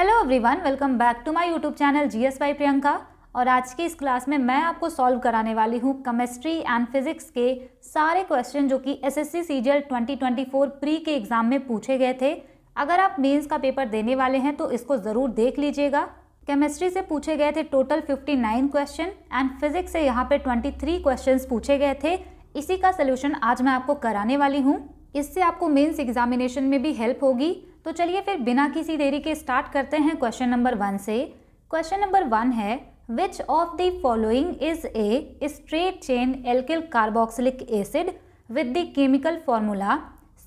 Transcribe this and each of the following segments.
Hello everyone, welcome back to my YouTube channel GS by Priyanka. और आज की इस क्लास में मैं आपको सॉल्व कराने वाली हूँ केमिस्ट्री एंड फिजिक्स के सारे क्वेश्चन जो कि एसएससी सीजीएल 2024 प्री के एग्जाम में पूछे गए थे। अगर आप मेंस का पेपर देने वाले हैं तो इसको ज़रूर देख लीजिएगा। केमिस्ट्री से पूछे गए थे टोटल 59 क्वेश्चन एंड फिजिक्स से यहाँ पे 23 क्वेश्चन पूछे गए थे। इसी का सोल्यूशन आज मैं आपको कराने वाली हूँ। इससे आपको मेंस एग्जामिनेशन में भी हेल्प होगी। तो चलिए फिर बिना किसी देरी के स्टार्ट करते हैं क्वेश्चन नंबर 1 से। क्वेश्चन नंबर 1 है, which of the following is a straight chain alkyl carboxylic acid with the chemical formula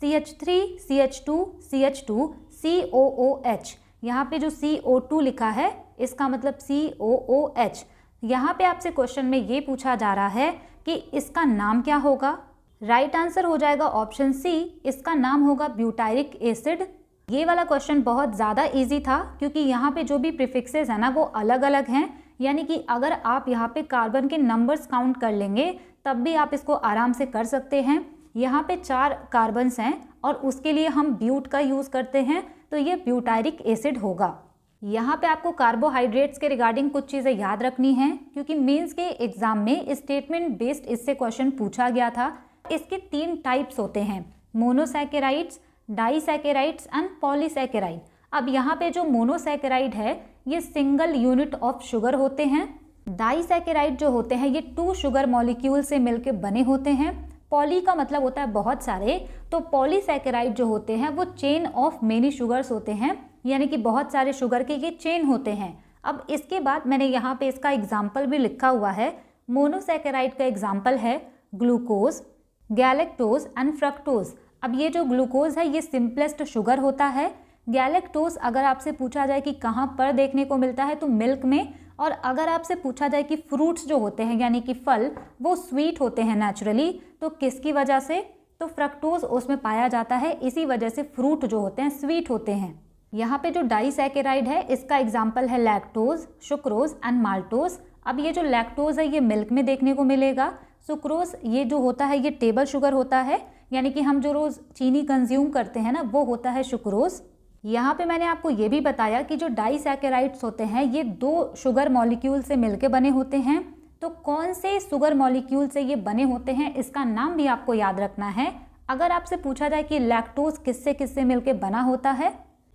CH3 CH2 CH2 COOH। यहाँ पे जो CO2 लिखा है इसका मतलब COOH। यहाँ पे आपसे क्वेश्चन में ये पूछा जा रहा है कि इसका नाम क्या होगा। राइट आंसर हो जाएगा ऑप्शन सी, इसका नाम होगा ब्यूटायरिक एसिड। ये वाला क्वेश्चन बहुत ज़्यादा इजी था क्योंकि यहाँ पे जो भी प्रीफिक्सेस है ना वो अलग अलग हैं, यानी कि अगर आप यहाँ पे कार्बन के नंबर्स काउंट कर लेंगे तब भी आप इसको आराम से कर सकते हैं। यहाँ पे 4 कार्बन्स हैं और उसके लिए हम ब्यूट का यूज़ करते हैं, तो ये ब्यूटायरिक एसिड होगा। यहाँ पे आपको कार्बोहाइड्रेट्स के रिगार्डिंग कुछ चीज़ें याद रखनी हैं क्योंकि मेंस के एग्जाम में स्टेटमेंट बेस्ड इससे क्वेश्चन पूछा गया था। इसके 3 टाइप्स होते हैं, मोनोसैकेराइड्स, डाइसैकेराइड्स एंड पॉलीसैकेराइड। अब यहाँ पे जो मोनोसैकेराइड है ये सिंगल यूनिट ऑफ शुगर होते हैं। डाइसैकेराइड जो होते हैं ये 2 शुगर मॉलिक्यूल से मिलकर बने होते हैं। पॉली का मतलब होता है बहुत सारे, तो पॉलीसैकेराइड जो होते हैं वो चेन ऑफ मेनी शुगर्स होते हैं, यानी कि बहुत सारे शुगर के ये चेन होते हैं। अब इसके बाद मैंने यहाँ पे इसका एग्जाम्पल भी लिखा हुआ है। मोनोसैकेराइड का एग्जाम्पल है ग्लूकोज, गैलेक्टोज एंड फ्रक्टोज। अब ये जो ग्लूकोज है ये सिंपलेस्ट शुगर होता है। गैलेक्टोज अगर आपसे पूछा जाए कि कहाँ पर देखने को मिलता है तो मिल्क में, और अगर आपसे पूछा जाए कि फ्रूट्स जो होते हैं यानी कि फल वो स्वीट होते हैं नेचुरली, तो किसकी वजह से, तो फ्रक्टोज उसमें पाया जाता है, इसी वजह से फ्रूट जो होते हैं स्वीट होते हैं। यहाँ पे जो डाइसैकेराइड है इसका एग्जाम्पल है लैक्टोज, सुक्रोज एंड माल्टोज। अब ये जो लैक्टोज है ये मिल्क में देखने को मिलेगा। सुक्रोज ये जो होता है ये टेबल शुगर होता है, यानी कि हम जो रोज़ चीनी कंज्यूम करते हैं ना वो होता है सुक्रोज। यहाँ पे मैंने आपको ये भी बताया कि जो डाइसैकेराइड्स होते हैं ये 2 शुगर मॉलिक्यूल से मिलके बने होते हैं। तो कौन से शुगर मॉलिक्यूल से ये बने होते हैं इसका नाम भी आपको याद रखना है। अगर आपसे पूछा जाए कि लैक्टोज किससे किससे मिलके बना होता है,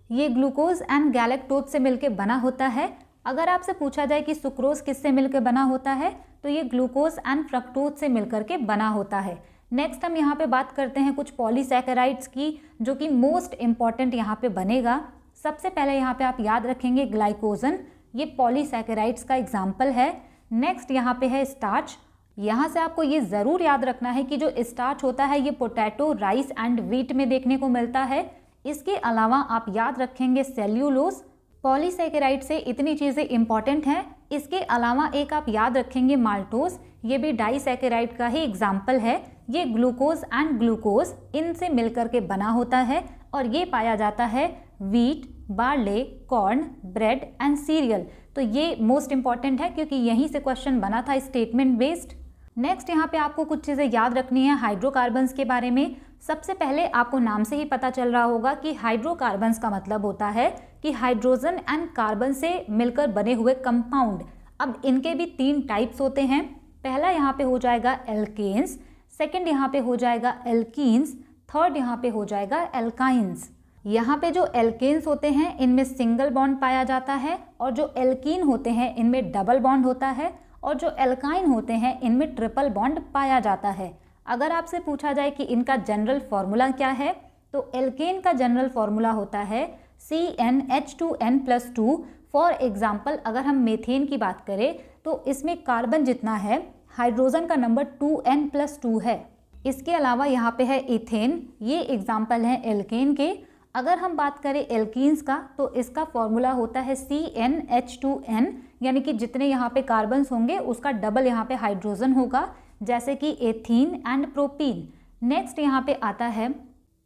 ये ग्लूकोज एंड गैलेक्टोज से मिलके बना होता है। अगर आपसे पूछा जाए कि सुक्रोज किससे मिलकर बना होता है तो ये ग्लूकोज एंड फ्रक्टोज से मिलकर के बना होता है। नेक्स्ट हम यहाँ पे बात करते हैं कुछ पॉलीसैकेराइड्स की जो कि मोस्ट इम्पॉर्टेंट यहाँ पे बनेगा। सबसे पहले यहाँ पे आप याद रखेंगे ग्लाइकोजन, ये पॉलीसैकेराइड्स का एग्जाम्पल है। नेक्स्ट यहाँ पे है स्टार्च। यहाँ से आपको ये ज़रूर याद रखना है कि जो स्टार्च होता है ये पोटैटो, राइस एंड व्हीट में देखने को मिलता है। इसके अलावा आप याद रखेंगे सेल्यूलोज। पॉलीसैकेराइड से इतनी चीज़ें इंपॉर्टेंट हैं। इसके अलावा एक आप याद रखेंगे माल्टोज, ये भी डाइसैकेराइड का ही एग्जाम्पल है। ये ग्लूकोज एंड ग्लूकोज इनसे मिलकर के बना होता है और ये पाया जाता है wheat, barley, corn, bread and serial. तो ये मोस्ट इंपॉर्टेंट है क्योंकि यहीं से क्वेश्चन बना था स्टेटमेंट बेस्ड। नेक्स्ट यहाँ पे आपको कुछ चीज़ें याद रखनी है हाइड्रोकार्बन्स के बारे में। सबसे पहले आपको नाम से ही पता चल रहा होगा कि हाइड्रोकार्बन्स का मतलब होता है कि हाइड्रोजन एंड कार्बन से मिलकर बने हुए कंपाउंड। अब इनके भी 3 टाइप्स होते हैं। पहला यहाँ पे हो जाएगा एल्केन्स, सेकंड यहाँ पे हो जाएगा एल्कीन्स, थर्ड यहाँ पे हो जाएगा एल्काइंस। यहाँ पे जो एल्केन्स होते हैं इनमें सिंगल बॉन्ड पाया जाता है और जो एल्कीन होते हैं इनमें डबल बॉन्ड होता है और जो एल्काइन होते हैं इनमें ट्रिपल बॉन्ड पाया जाता है। अगर आपसे पूछा जाए कि इनका जनरल फॉर्मूला क्या है तो एल्केन का जनरल फॉर्मूला होता है CnH2n+2। फॉर एग्जाम्पल अगर हम मेथेन की बात करें तो इसमें कार्बन जितना है हाइड्रोजन का नंबर 2n+2 है। इसके अलावा यहाँ पे है इथेन, ये एग्जाम्पल है एल्केन के। अगर हम बात करें एल्कीन्स का तो इसका फॉर्मूला होता है CnH2n, यानी कि जितने यहाँ पे कार्बन्स होंगे उसका डबल यहाँ पे हाइड्रोजन होगा, जैसे कि एथीन एंड प्रोपीन। नेक्स्ट यहाँ पे आता है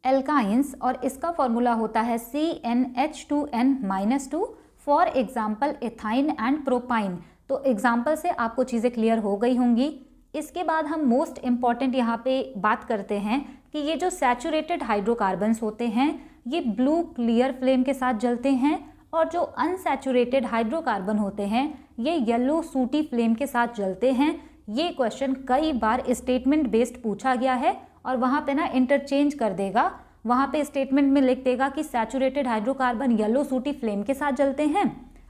एल्काइंस और इसका फॉर्मूला होता है CnH2n-2। For example ethyne and propyne. तो एग्जाम्पल से आपको चीज़ें क्लियर हो गई होंगी। इसके बाद हम मोस्ट इम्पॉर्टेंट यहाँ पे बात करते हैं कि ये जो सैचुरेटेड हाइड्रोकार्बन्स होते हैं ये ब्लू क्लियर फ्लेम के साथ जलते हैं और जो अनसैचुरेटेड हाइड्रोकार्बन होते हैं ये येलो सूटी फ्लेम के साथ जलते हैं। ये क्वेश्चन कई बार स्टेटमेंट बेस्ड पूछा गया है और वहाँ पे ना इंटरचेंज कर देगा, वहाँ पे स्टेटमेंट में लिख देगा कि सैचुरेटेड हाइड्रोकार्बन येलो सूटी फ्लेम के साथ जलते हैं,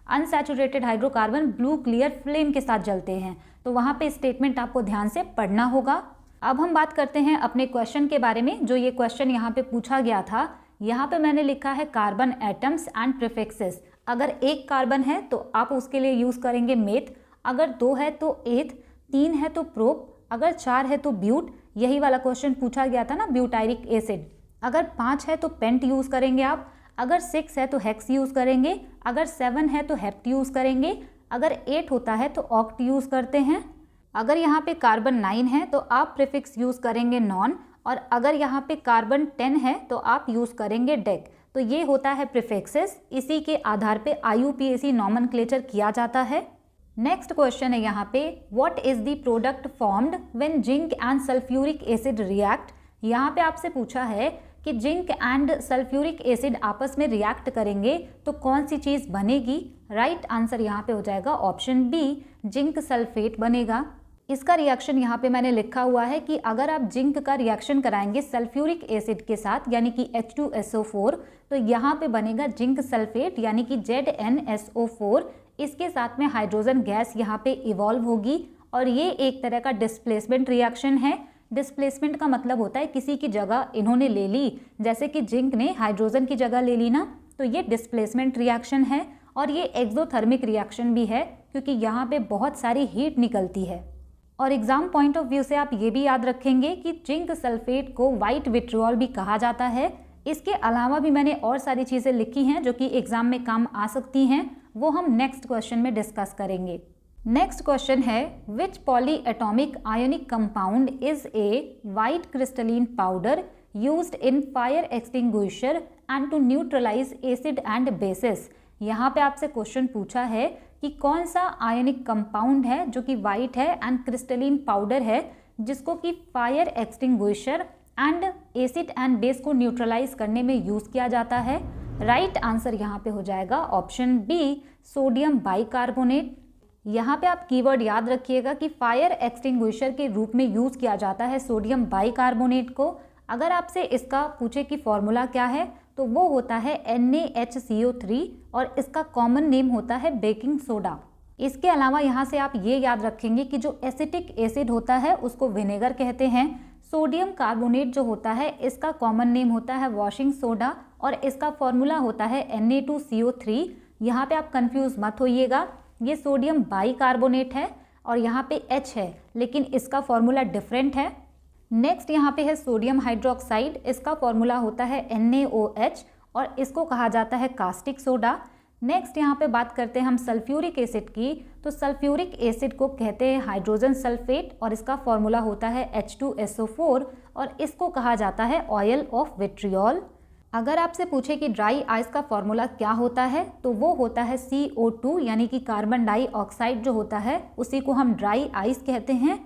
unsaturated hydrocarbon blue clear flame के साथ जलते हैं। तो वहाँ पे स्टेटमेंट आपको ध्यान से पढ़ना होगा। अब हम बात करते हैं अपने क्वेश्चन के बारे में। जो ये क्वेश्चन यहाँ पे पूछा गया था, यहाँ पे मैंने लिखा है कार्बन एटम्स एंड प्रीफिक्सेस। अगर एक कार्बन है तो आप उसके लिए यूज़ करेंगे मेथ, अगर 2 है तो एथ, 3 है तो प्रोप, अगर 4 है तो ब्यूट। यही वाला क्वेश्चन पूछा गया था ना, ब्यूटायरिक एसिड। अगर 5 है तो पेंट यूज़ करेंगे आप, अगर 6 है तो हेक्स यूज़ करेंगे, अगर 7 है तो हेप्ट यूज़ करेंगे, अगर 8 होता है तो ऑक्ट यूज़ करते हैं। अगर यहाँ पे कार्बन 9 है तो आप प्रीफिक्स यूज़ करेंगे नॉन, और अगर यहाँ पे कार्बन 10 है तो आप यूज़ करेंगे डेक। तो ये होता है प्रीफिक्सेस, इसी के आधार पे IUPAC नॉमेनक्लेचर किया जाता है। नेक्स्ट क्वेश्चन है यहाँ पे, what is the product formed when zinc and sulphuric acid react. यहाँ पे आपसे पूछा है कि जिंक एंड सल्फ्यूरिक एसिड आपस में रिएक्ट करेंगे तो कौन सी चीज़ बनेगी। राइट आंसर यहाँ पे हो जाएगा ऑप्शन बी, जिंक सल्फेट बनेगा। इसका रिएक्शन यहाँ पे मैंने लिखा हुआ है कि अगर आप जिंक का रिएक्शन कराएंगे सल्फ्यूरिक एसिड के साथ यानी कि H2SO4, तो यहाँ पे बनेगा जिंक सल्फेट यानी कि ZnSO4। इसके साथ में हाइड्रोजन गैस यहाँ पे इवॉल्व होगी और ये एक तरह का डिस्प्लेसमेंट रिएक्शन है। डिस्प्लेसमेंट का मतलब होता है किसी की जगह इन्होंने ले ली, जैसे कि जिंक ने हाइड्रोजन की जगह ले ली ना, तो ये डिस्प्लेसमेंट रिएक्शन है। और ये एक्सोथर्मिक रिएक्शन भी है क्योंकि यहाँ पे बहुत सारी हीट निकलती है। और एग्जाम पॉइंट ऑफ व्यू से आप ये भी याद रखेंगे कि जिंक सल्फेट को वाइट विट्रियोल भी कहा जाता है। इसके अलावा भी मैंने और सारी चीज़ें लिखी हैं जो कि एग्जाम में काम आ सकती हैं, वो हम नेक्स्ट क्वेश्चन में डिस्कस करेंगे। नेक्स्ट क्वेश्चन है, which polyatomic ionic compound is a white crystalline powder used in fire extinguisher and to neutralise acid and bases. यहाँ पे आपसे क्वेश्चन पूछा है कि कौन सा आयोनिक कंपाउंड है जो कि वाइट है एंड क्रिस्टलीन पाउडर है, जिसको कि fire extinguisher and acid and base को न्यूट्रलाइज करने में यूज किया जाता है। राइट आंसर यहाँ पे हो जाएगा ऑप्शन बी, सोडियम बाइकार्बोनेट। यहाँ पे आप कीवर्ड याद रखिएगा कि फायर एक्सटिंग्विशर के रूप में यूज किया जाता है सोडियम बाइकार्बोनेट को। अगर आपसे इसका पूछे कि फॉर्मूला क्या है तो वो होता है NaHCO3 और इसका कॉमन नेम होता है बेकिंग सोडा। इसके अलावा यहाँ से आप ये याद रखेंगे कि जो एसिटिक एसिड होता है उसको विनेगर कहते हैं। सोडियम कार्बोनेट जो होता है इसका कॉमन नेम होता है वॉशिंग सोडा और इसका फॉर्मूला होता है Na2CO3। यहाँ पे आप कंफ्यूज मत होइएगा, ये सोडियम बाइकार्बोनेट है और यहाँ पे H है, लेकिन इसका फॉर्मूला डिफरेंट है। नेक्स्ट यहाँ पे है सोडियम हाइड्रोक्साइड, इसका फॉर्मूला होता है NaOH और इसको कहा जाता है कास्टिक सोडा। नेक्स्ट यहाँ पे बात करते हैं हम सल्फ्यूरिक एसिड की, तो सल्फ्यूरिक एसिड को कहते हैं हाइड्रोजन सल्फेट और इसका फॉर्मूला होता है H2SO4 और इसको कहा जाता है ऑयल ऑफ विट्रियोल। अगर आपसे पूछे कि ड्राई आइस का फॉर्मूला क्या होता है तो वो होता है CO2 यानी कि कार्बन डाइऑक्साइड जो होता है उसी को हम ड्राई आइस कहते हैं।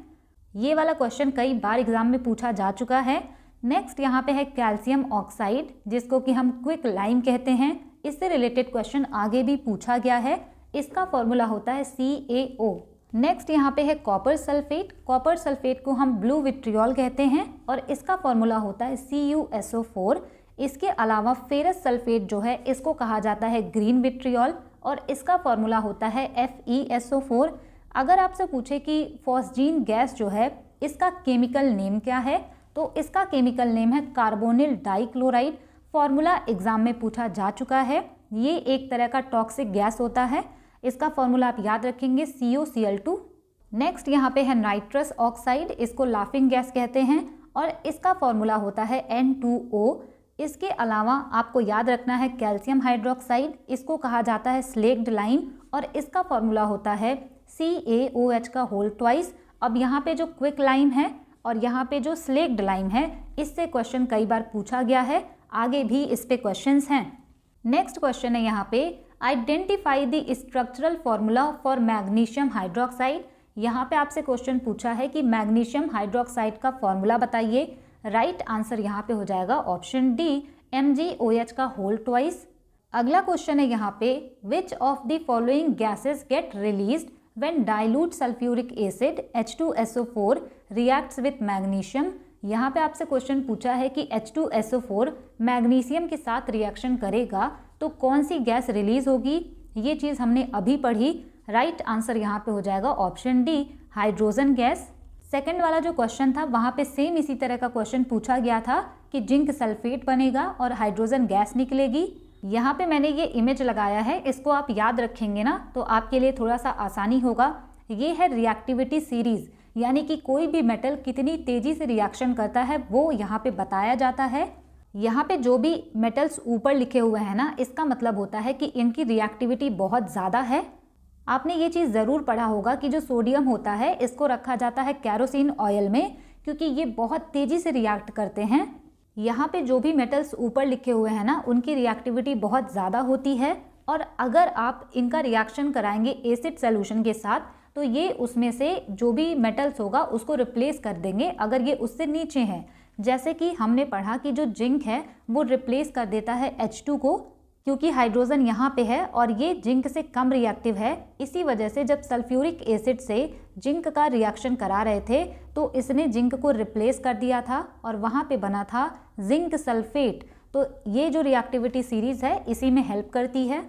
ये वाला क्वेश्चन कई बार एग्जाम में पूछा जा चुका है। नेक्स्ट यहाँ पे है कैल्शियम ऑक्साइड, जिसको कि हम क्विक लाइम कहते हैं। इससे रिलेटेड क्वेश्चन आगे भी पूछा गया है, इसका फॉर्मूला होता है CaO। नेक्स्ट यहाँ पे है कॉपर सल्फेट, कॉपर सल्फेट को हम ब्लू विट्रियोल कहते हैं और इसका फॉर्मूला होता है CuSO4। इसके अलावा फेरस सल्फेट जो है इसको कहा जाता है ग्रीन विट्रियोल और इसका फॉर्मूला होता है FeSO4। अगर आपसे पूछे कि फॉस्जीन गैस जो है इसका केमिकल नेम क्या है तो इसका केमिकल नेम है कार्बोनिल डाइक्लोराइड। फॉर्मूला एग्जाम में पूछा जा चुका है। ये एक तरह का टॉक्सिक गैस होता है, इसका फॉर्मूला आप याद रखेंगे COCl2। नेक्स्ट यहाँ पे है नाइट्रस ऑक्साइड, इसको लाफिंग गैस कहते हैं और इसका फॉर्मूला होता है N2O। इसके अलावा आपको याद रखना है कैल्शियम हाइड्रोक्साइड, इसको कहा जाता है स्लेक्ड लाइम और इसका फॉर्मूला होता है CaOH का होल ट्वाइस। अब यहाँ पे जो क्विक लाइम है और यहाँ पे जो स्लेक्ड लाइम है, इससे क्वेश्चन कई बार पूछा गया है, आगे भी इस पे क्वेश्चंस हैं। नेक्स्ट क्वेश्चन है यहाँ पे, identify the structural formula for magnesium hydroxide. यहाँ पे आपसे क्वेश्चन पूछा है कि मैग्नीशियम हाइड्रोक्साइड का फॉर्मूला बताइए। राइट आंसर यहाँ पे हो जाएगा ऑप्शन डी, MgOH का होल ट्वाइस। अगला क्वेश्चन है यहाँ पे, which of the following gases gate released when dilute sulphuric acid H2SO4 reacts with magnesium. यहाँ पे आपसे क्वेश्चन पूछा है कि H2SO4 मैग्नीशियम के साथ रिएक्शन करेगा तो कौन सी गैस रिलीज होगी। ये चीज़ हमने अभी पढ़ी। राइट आंसर यहाँ पे हो जाएगा option D, hydrogen gas. Second वाला जो क्वेश्चन था वहाँ पे सेम इसी तरह का क्वेश्चन पूछा गया था कि जिंक सल्फेट बनेगा और हाइड्रोजन गैस निकलेगी। यहाँ पे मैंने ये इमेज लगाया है, इसको आप याद रखेंगे ना तो आपके लिए थोड़ा सा आसानी होगा। ये है रिएक्टिविटी सीरीज, यानी कि कोई भी मेटल कितनी तेजी से रिएक्शन करता है वो यहाँ पे बताया जाता है। यहाँ पे जो भी मेटल्स ऊपर लिखे हुए हैं ना, इसका मतलब होता है कि इनकी रिएक्टिविटी बहुत ज़्यादा है। आपने ये चीज़ ज़रूर पढ़ा होगा कि जो सोडियम होता है इसको रखा जाता है कैरोसिन ऑयल में, क्योंकि ये बहुत तेज़ी से रिएक्ट करते हैं। यहाँ पे जो भी मेटल्स ऊपर लिखे हुए हैं ना, उनकी रिएक्टिविटी बहुत ज़्यादा होती है, और अगर आप इनका रिएक्शन कराएंगे एसिड सोल्यूशन के साथ तो ये उसमें से जो भी मेटल्स होगा उसको रिप्लेस कर देंगे अगर ये उससे नीचे हैं। जैसे कि हमने पढ़ा कि जो जिंक है वो रिप्लेस कर देता है H2 को, क्योंकि हाइड्रोजन यहाँ पे है और ये जिंक से कम रिएक्टिव है। इसी वजह से जब सल्फ्यूरिक एसिड से जिंक का रिएक्शन करा रहे थे तो इसने जिंक को रिप्लेस कर दिया था और वहाँ पे बना था जिंक सल्फेट। तो ये जो रिएक्टिविटी सीरीज है इसी में हेल्प करती है।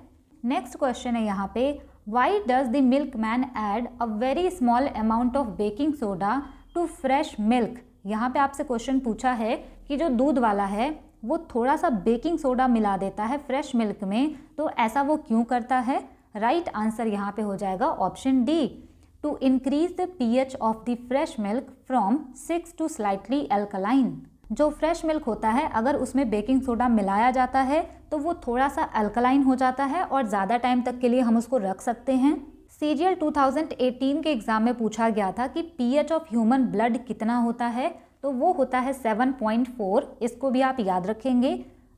नेक्स्ट क्वेश्चन है यहाँ पे, why does the milk man add a very small amount of baking soda to fresh milk. यहाँ पे आपसे क्वेश्चन पूछा है कि जो दूध वाला है वो थोड़ा सा बेकिंग सोडा मिला देता है फ्रेश मिल्क में, तो ऐसा वो क्यों करता है। राइट आंसर यहाँ पे हो जाएगा option D, to increase the pH of the fresh milk from 6 to slightly alkaline. जो फ्रेश मिल्क होता है अगर उसमें बेकिंग सोडा मिलाया जाता है तो वो थोड़ा सा अल्कलाइन हो जाता है और ज़्यादा टाइम तक के लिए हम उसको रख सकते हैं। CGL 2018 के एग्जाम में पूछा गया था कि pH ऑफ ह्यूमन ब्लड कितना होता है, तो वो होता है 7.4। इसको भी आप याद रखेंगे।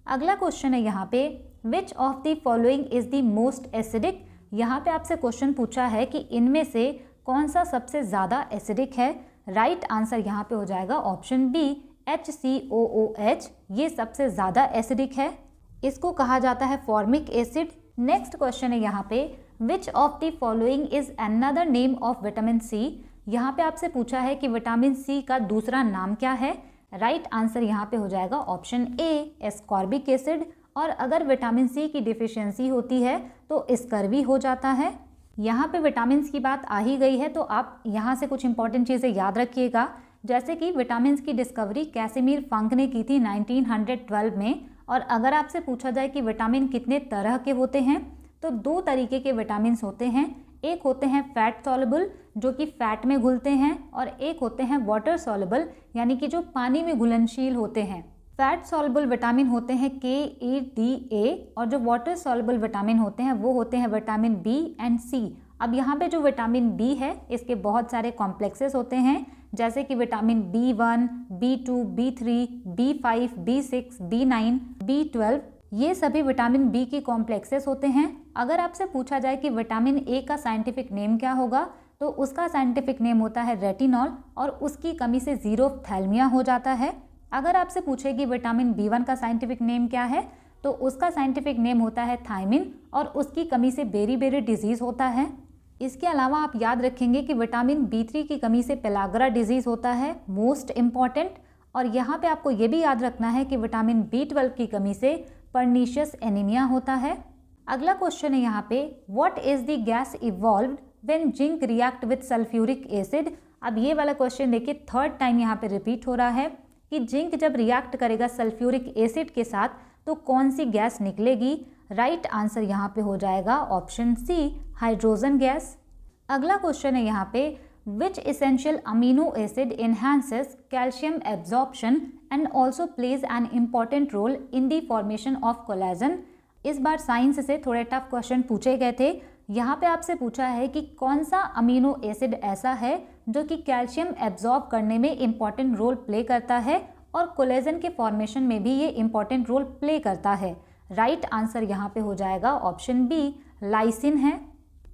अगला क्वेश्चन है यहाँ पे, which of the following is the most acidic. यहाँ पे आपसे क्वेश्चन पूछा है कि इनमें से कौन सा सबसे ज़्यादा एसिडिक है। राइट आंसर यहाँ पे हो जाएगा ऑप्शन बी, HCOOH। ये सबसे ज़्यादा एसिडिक है, इसको कहा जाता है फॉर्मिक एसिड। नेक्स्ट क्वेश्चन है यहाँ पे, which of the following is another name of vitamin C. यहाँ पे आपसे पूछा है कि विटामिन सी का दूसरा नाम क्या है। राइट आंसर यहाँ पे हो जाएगा ऑप्शन ए, एस्कॉर्बिक एसिड। और अगर विटामिन सी की डिफिशियंसी होती है तो स्कर्वी हो जाता है। यहाँ पे विटामिन की बात आ ही गई है तो आप यहाँ से कुछ इंपॉर्टेंट चीज़ें याद रखिएगा, जैसे कि विटामिन की डिस्कवरी कैसिमिर फंक ने की थी 1912 में। और अगर आपसे पूछा जाए कि विटामिन कितने तरह के होते हैं तो 2 तरीके के विटामिन होते हैं। एक होते हैं फैट सॉल्युबल जो कि फैट में घुलते हैं, और एक होते हैं वाटर सॉल्युबल यानी कि जो पानी में घुलनशील होते हैं। फैट सॉल्युबल विटामिन होते हैं K, E, D, A, और जो वाटर सॉल्युबल विटामिन होते हैं वो होते हैं विटामिन B एंड C। अब यहाँ पे जो विटामिन B है इसके बहुत सारे कॉम्प्लेक्सेस होते हैं, जैसे कि vitamin B1, B2, B3, B5, B6, B9, B12। ये सभी विटामिन बी की कॉम्प्लेक्सेस होते हैं। अगर आपसे पूछा जाए कि विटामिन ए का साइंटिफिक नेम क्या होगा तो उसका साइंटिफिक नेम होता है रेटिनॉल, और उसकी कमी से ज़ीरोफ्थैल्मिया हो जाता है। अगर आपसे पूछे कि विटामिन B1 का साइंटिफिक नेम क्या है तो उसका साइंटिफिक नेम होता है थायमिन, और उसकी कमी से बेरी डिजीज़ होता है। इसके अलावा आप याद रखेंगे कि विटामिन B3 की कमी से पेलाग्रा डिजीज़ होता है, मोस्ट इम्पॉर्टेंट। और यहाँ पे आपको ये भी याद रखना है कि विटामिन B12 की कमी से पर्नीशियस एनीमिया होता है। अगला क्वेश्चन है यहाँ पे, what is the gas evolved when zinc react with sulphuric acid. अब ये वाला क्वेश्चन देखिए 3rd टाइम यहाँ पे रिपीट हो रहा है कि जिंक जब रिएक्ट करेगा सल्फ्यूरिक एसिड के साथ तो कौन सी गैस निकलेगी। राइट आंसर यहाँ पे हो जाएगा ऑप्शन सी, हाइड्रोजन गैस। अगला क्वेश्चन है यहाँ पे, which essential amino acid enhances calcium absorption and also plays an important role in the formation of collagen। इस बार साइंस से थोड़े टफ क्वेश्चन पूछे गए थे। यहाँ पे आपसे पूछा है कि कौन सा अमीनो एसिड ऐसा है जो कि कैल्शियम एब्जॉर्ब करने में इम्पॉर्टेंट रोल प्ले करता है और कोलेजन के फॉर्मेशन में भी ये इम्पॉर्टेंट रोल प्ले करता है। राइट आंसर यहाँ पे हो जाएगा ऑप्शन बी, लाइसिन है।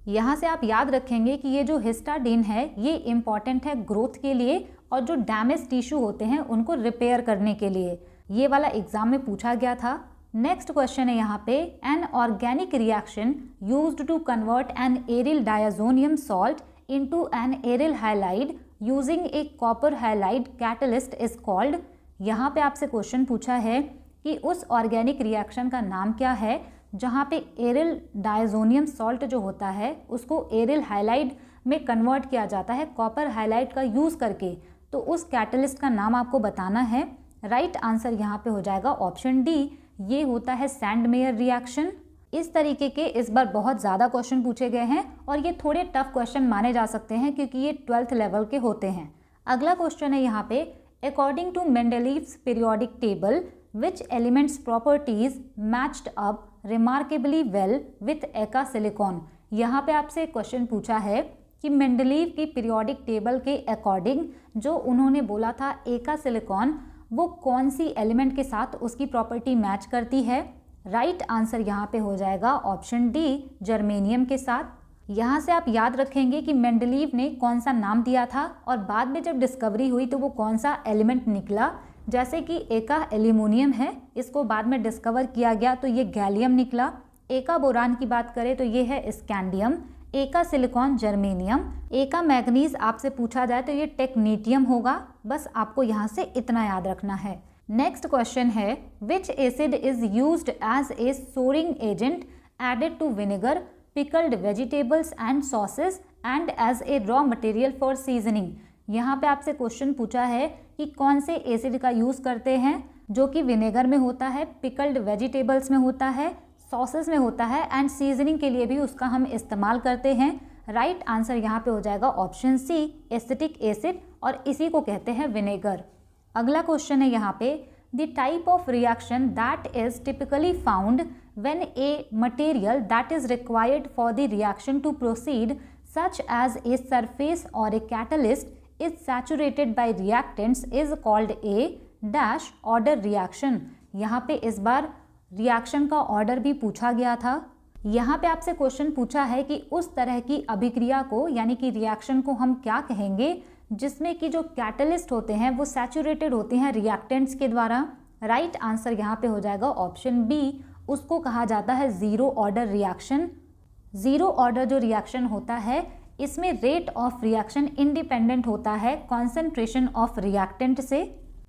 यहाँ से आप याद रखेंगे कि ये जो हिस्टाडीन है ये इम्पॉर्टेंट है ग्रोथ के लिए और जो डैमेज टिश्यू होते हैं उनको रिपेयर करने के लिए। ये वाला एग्जाम में पूछा गया था। नेक्स्ट क्वेश्चन है यहाँ पे, an organic reaction used to convert an aryl diazonium salt into an aryl halide using a copper halide catalyst is called. यहाँ पे आपसे क्वेश्चन पूछा है कि उस ऑर्गेनिक रिएक्शन का नाम क्या है जहाँ पे एरिल डायज़ोनियम सॉल्ट जो होता है उसको एरिल हाइलाइड में कन्वर्ट किया जाता है कॉपर हाइलाइड का यूज़ करके। तो उस कैटलिस्ट का नाम आपको बताना है। राइट आंसर यहाँ पे हो जाएगा ऑप्शन डी, ये होता है सैंडमेयर रिएक्शन। इस तरीके के इस बार बहुत ज़्यादा क्वेश्चन पूछे गए हैं और ये थोड़े टफ क्वेश्चन माने जा सकते हैं क्योंकि ये 12th लेवल के होते हैं। अगला क्वेश्चन है यहाँ पे, according to Mendeleev's periodic table which elements properties matched up remarkably well with eka silicon. यहाँ पे आपसे क्वेश्चन पूछा है कि मेंडलीव की पीरियोडिक टेबल के अकॉर्डिंग जो उन्होंने बोला था एका सिलिकॉन, वो कौन सी एलिमेंट के साथ उसकी प्रॉपर्टी मैच करती है। राइट आंसर यहाँ पे हो जाएगा ऑप्शन डी, जर्मेनियम के साथ। यहाँ से आप याद रखेंगे कि मेंडलीव ने कौन सा नाम दिया था और बाद में जब डिस्कवरी हुई तो वो कौन सा एलिमेंट निकला। जैसे कि एका एल्यूमिनियम है, इसको बाद में डिस्कवर किया गया तो ये गैलियम निकला। एका बोरान की बात करें तो ये है स्कैंडियम। एका सिलिकॉन जर्मेनियम। एका मैग्नीज आपसे पूछा जाए तो ये टेक्नीटियम होगा। बस आपको यहाँ से इतना याद रखना है। नेक्स्ट क्वेश्चन है, which acid is used as a souring agent added to vinegar, pickled vegetables and sauces and as a raw material for seasoning. यहाँ पे आपसे क्वेश्चन पूछा है कि कौन से एसिड का यूज़ करते हैं जो कि विनेगर में होता है, पिकल्ड वेजिटेबल्स में होता है, सॉसेस में होता है एंड सीजनिंग के लिए भी उसका हम इस्तेमाल करते हैं। राइट आंसर यहाँ पे हो जाएगा ऑप्शन सी, एसिटिक एसिड, और इसी को कहते हैं विनेगर। अगला क्वेश्चन है यहाँ पे, the type of reaction that is typically found when a material that is required for the reaction to proceed such as a surface or a catalyst is saturated by reactants is called a dash order reaction. यहाँ पे इस बार reaction का order भी पूछा गया था। यहाँ पे आपसे क्वेश्चन पूछा है कि उस तरह की अभिक्रिया को यानी कि रिएक्शन को हम क्या कहेंगे जिसमें कि जो कैटलिस्ट होते हैं वो सैचुरेटेड होते हैं रिएक्टेंट्स के द्वारा। राइट आंसर यहाँ पे हो जाएगा ऑप्शन बी, उसको कहा जाता है zero order reaction. Zero order जो रिएक्शन होता है इसमें रेट ऑफ रिएक्शन इंडिपेंडेंट होता है कॉन्सेंट्रेशन ऑफ रिएक्टेंट से।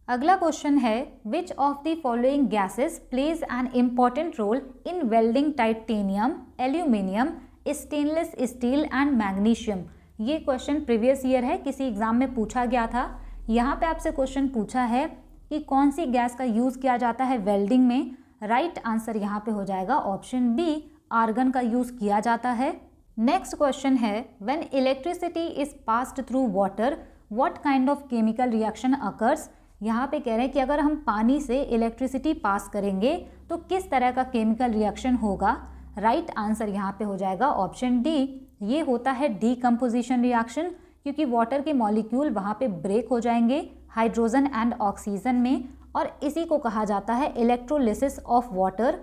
अगला क्वेश्चन है, which of the following gases plays an important role in welding titanium, aluminium, stainless steel and magnesium. ये क्वेश्चन प्रीवियस ईयर है, किसी एग्जाम में पूछा गया था। यहाँ पे आपसे क्वेश्चन पूछा है कि कौन सी गैस का यूज़ किया जाता है वेल्डिंग में। राइट आंसर यहाँ पे हो जाएगा ऑप्शन बी, आर्गन का यूज़ किया जाता है। नेक्स्ट क्वेश्चन है, when electricity is passed through water what kind of chemical reaction occurs. यहाँ पे कह रहे हैं कि अगर हम पानी से इलेक्ट्रिसिटी पास करेंगे तो किस तरह का केमिकल रिएक्शन होगा। राइट आंसर यहाँ पे हो जाएगा ऑप्शन डी, ये होता है डीकम्पोजिशन रिएक्शन, क्योंकि वाटर के मॉलिक्यूल वहाँ पे ब्रेक हो जाएंगे हाइड्रोजन एंड ऑक्सीजन में, और इसी को कहा जाता है electrolysis of water.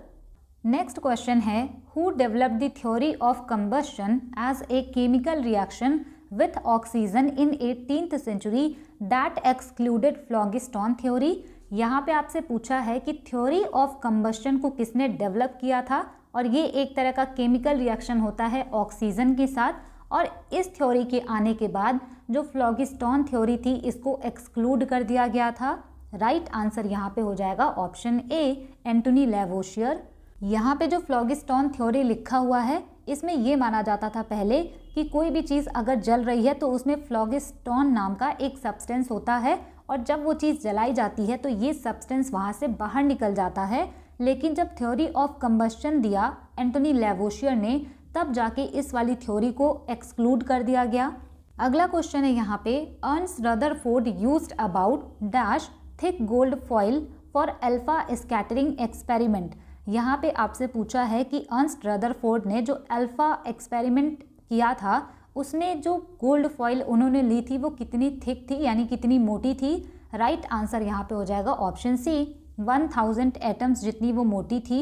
Next question है, who developed the theory of combustion as a chemical reaction with oxygen in 18th century that excluded phlogiston theory। यहाँ पे आपसे पूछा है कि थ्योरी ऑफ कंबस्शन को किसने डेवलप किया था, और ये एक तरह का केमिकल रिएक्शन होता है ऑक्सीजन के साथ, और इस थ्योरी के आने के बाद जो फ्लॉगिस्टॉन थ्योरी थी इसको एक्सक्लूड कर दिया गया था। राइट आंसर यहाँ पे हो जाएगा ऑप्शन ए, एंटोनी लैवोशियर। यहाँ पे जो फ्लॉगिस्टॉन थ्योरी लिखा हुआ है इसमें ये माना जाता था पहले कि कोई भी चीज़ अगर जल रही है तो उसमें फ्लॉगिस्टॉन नाम का एक सब्सटेंस होता है, और जब वो चीज़ जलाई जाती है तो ये सब्सटेंस वहाँ से बाहर निकल जाता है। लेकिन जब थ्योरी ऑफ कंबस्शन दिया एंटोनी लैवोशियर ने, तब जाके इस वाली थ्योरी को एक्सक्लूड कर दिया गया। अगला क्वेश्चन है यहाँ पे, Ernst Rutherford used about dash thick gold foil for alpha scattering experiment. यहाँ पे आपसे पूछा है कि अर्न्स्ट रदरफोर्ड ने जो अल्फा एक्सपेरिमेंट किया था उसमें जो गोल्ड फॉइल उन्होंने ली थी वो कितनी थिक थी यानी कितनी मोटी थी। राइट आंसर यहाँ पे हो जाएगा ऑप्शन सी, 1000 एटम्स जितनी वो मोटी थी।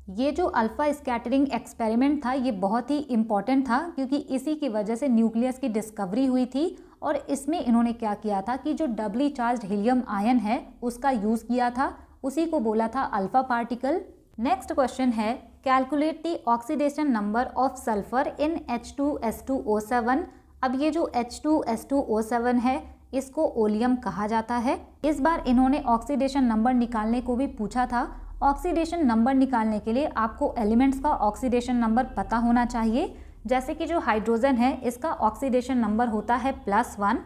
ये जो अल्फा स्कैटरिंग एक्सपेरिमेंट था ये बहुत ही इम्पॉर्टेंट था क्योंकि इसी की वजह से न्यूक्लियस की डिस्कवरी हुई थी, और इसमें इन्होंने क्या किया था कि जो डबली चार्ज हीलियम आयन है उसका यूज़ किया था, उसी को बोला था अल्फा पार्टिकल। नेक्स्ट क्वेश्चन है calculate the oxidation number of sulphur in H2S2O7। अब ये जो H2S2O7 है इसको ओलियम कहा जाता है। इस बार इन्होंने ऑक्सीडेशन नंबर निकालने को भी पूछा था। ऑक्सीडेशन नंबर निकालने के लिए आपको एलिमेंट्स का ऑक्सीडेशन नंबर पता होना चाहिए। जैसे कि जो हाइड्रोजन है इसका ऑक्सीडेशन नंबर होता है +1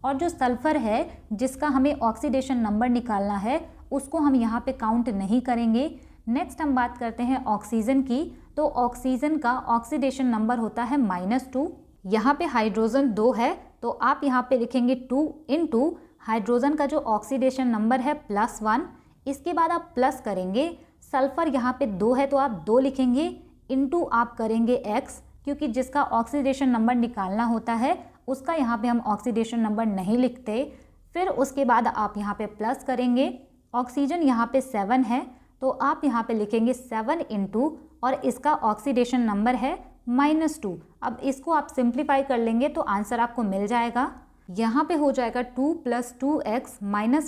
और जो सल्फर है जिसका हमें ऑक्सीडेशन नंबर निकालना है उसको हम यहाँ पे काउंट नहीं करेंगे। नेक्स्ट हम बात करते हैं ऑक्सीजन की। तो ऑक्सीजन का ऑक्सीडेशन नंबर होता है -2। यहाँ पे हाइड्रोजन 2 है तो आप यहाँ पे लिखेंगे 2 × हाइड्रोजन का जो ऑक्सीडेशन नंबर है +1। इसके बाद आप प्लस करेंगे, सल्फर यहाँ पे 2 है तो आप 2 लिखेंगे, इनटू आप करेंगे x, क्योंकि जिसका ऑक्सीडेशन नंबर निकालना होता है उसका यहाँ पे हम ऑक्सीडेशन नंबर नहीं लिखते। फिर उसके बाद आप यहाँ पे प्लस करेंगे, ऑक्सीजन यहाँ पे 7 है तो आप यहाँ पे लिखेंगे 7 × और इसका ऑक्सीडेशन नंबर है -2। अब इसको आप सिंप्लीफाई कर लेंगे तो आंसर आपको मिल जाएगा। यहाँ पे हो जाएगा 2 + 2x -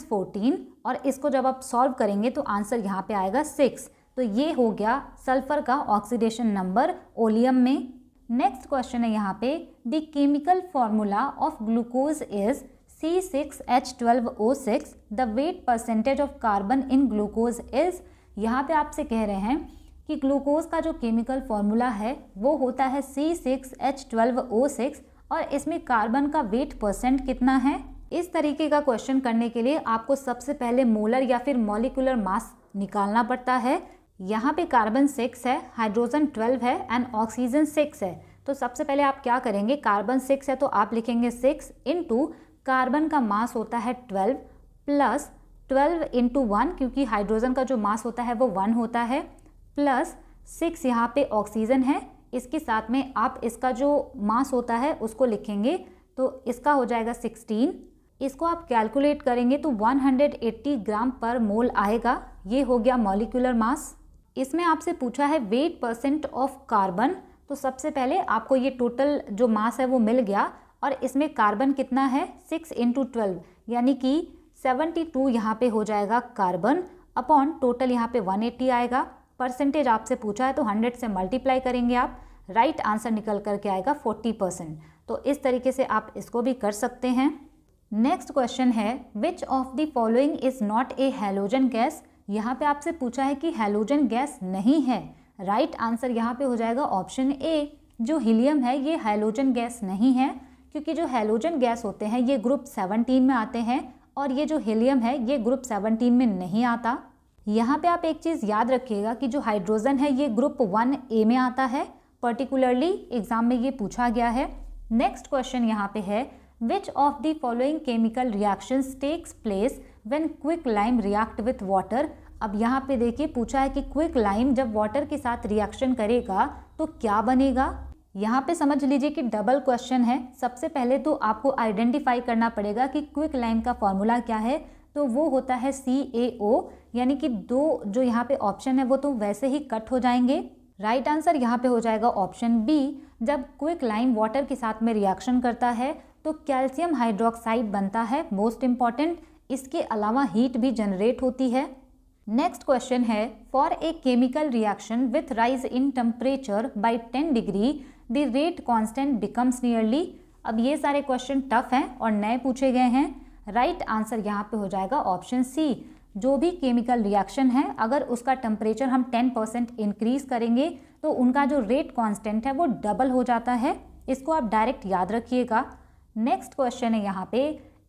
14 और इसको जब आप सॉल्व करेंगे तो आंसर यहाँ पे आएगा 6। तो ये हो गया सल्फर का ऑक्सीडेशन नंबर ओलियम में। नेक्स्ट क्वेश्चन है यहाँ पे the chemical formula of glucose is C6H12O6। The wait percentage of carbon in glucose is. यहाँ पे आपसे कह रहे हैं कि ग्लूकोज का जो केमिकल फॉर्मूला है वो होता है C6H12O6 और इसमें कार्बन का वेट परसेंट कितना है। इस तरीके का क्वेश्चन करने के लिए आपको सबसे पहले मोलर या फिर मॉलिक्यूलर मास निकालना पड़ता है। यहाँ पे कार्बन 6 है, हाइड्रोजन 12 है एंड ऑक्सीजन 6 है। तो सबसे पहले आप क्या करेंगे, कार्बन 6 है तो आप लिखेंगे 6 × कार्बन का मास होता है 12 प्लस 12 × 1, क्योंकि हाइड्रोजन का जो मास होता है वो 1 होता है, प्लस 6 यहाँ पे ऑक्सीजन है, इसके साथ में आप इसका जो मास होता है उसको लिखेंगे तो इसका हो जाएगा 16। इसको आप कैलकुलेट करेंगे तो 180 ग्राम पर मोल आएगा। ये हो गया मॉलिक्यूलर मास। इसमें आपसे पूछा है वेट परसेंट ऑफ कार्बन। तो सबसे पहले आपको ये टोटल जो मास है वो मिल गया और इसमें कार्बन कितना है 6 × 12 यानी कि 72 यहाँ पे हो जाएगा कार्बन अपॉन टोटल यहाँ पे 180 आएगा। परसेंटेज आपसे पूछा है तो 100 से मल्टीप्लाई करेंगे आप, राइट आंसर निकल करके आएगा 40%। तो इस तरीके से आप इसको भी कर सकते हैं। नेक्स्ट क्वेश्चन है which of the following is not A halogen gas. यहाँ पे आपसे पूछा है कि हैलोजन गैस नहीं है। राइट आंसर यहाँ पे हो जाएगा ऑप्शन ए, जो हीलियम है ये हैलोजन गैस नहीं है, क्योंकि जो हैलोजन गैस होते हैं ये ग्रुप 17 में आते हैं और ये जो हीलियम है ये ग्रुप 17 में नहीं आता। यहाँ पे आप एक चीज़ याद रखिएगा कि जो हाइड्रोजन है ये ग्रुप 1A में आता है, पर्टिकुलरली एग्जाम में ये पूछा गया है। नेक्स्ट क्वेश्चन यहाँ पे है which of the following chemical reactions takes place when quick lime react with water. अब यहाँ पे देखिए पूछा है कि क्विक लाइम जब वाटर के साथ रिएक्शन करेगा तो क्या बनेगा। यहाँ पे समझ लीजिए कि डबल क्वेश्चन है। सबसे पहले तो आपको आइडेंटिफाई करना पड़ेगा कि क्विक लाइम का फॉर्मूला क्या है, तो वो होता है CaO, यानी कि 2 जो यहाँ पे ऑप्शन है वो तो वैसे ही कट हो जाएंगे। राइट आंसर यहाँ पे हो जाएगा ऑप्शन बी। जब क्विक लाइम वाटर के साथ में रिएक्शन करता है तो कैल्शियम हाइड्रोक्साइड बनता है, मोस्ट इंपॉर्टेंट। इसके अलावा हीट भी जनरेट होती है। नेक्स्ट क्वेश्चन है for a chemical reaction with rise in temperature by 10 degree the rate constant becomes nearly. अब ये सारे क्वेश्चन टफ हैं और नए पूछे गए हैं। राइट आंसर यहाँ पे हो जाएगा ऑप्शन सी। जो भी केमिकल रिएक्शन है अगर उसका टेम्परेचर हम 10% इंक्रीज करेंगे तो उनका जो रेट कांस्टेंट है वो डबल हो जाता है। इसको आप डायरेक्ट याद रखिएगा। नेक्स्ट क्वेश्चन है यहाँ पे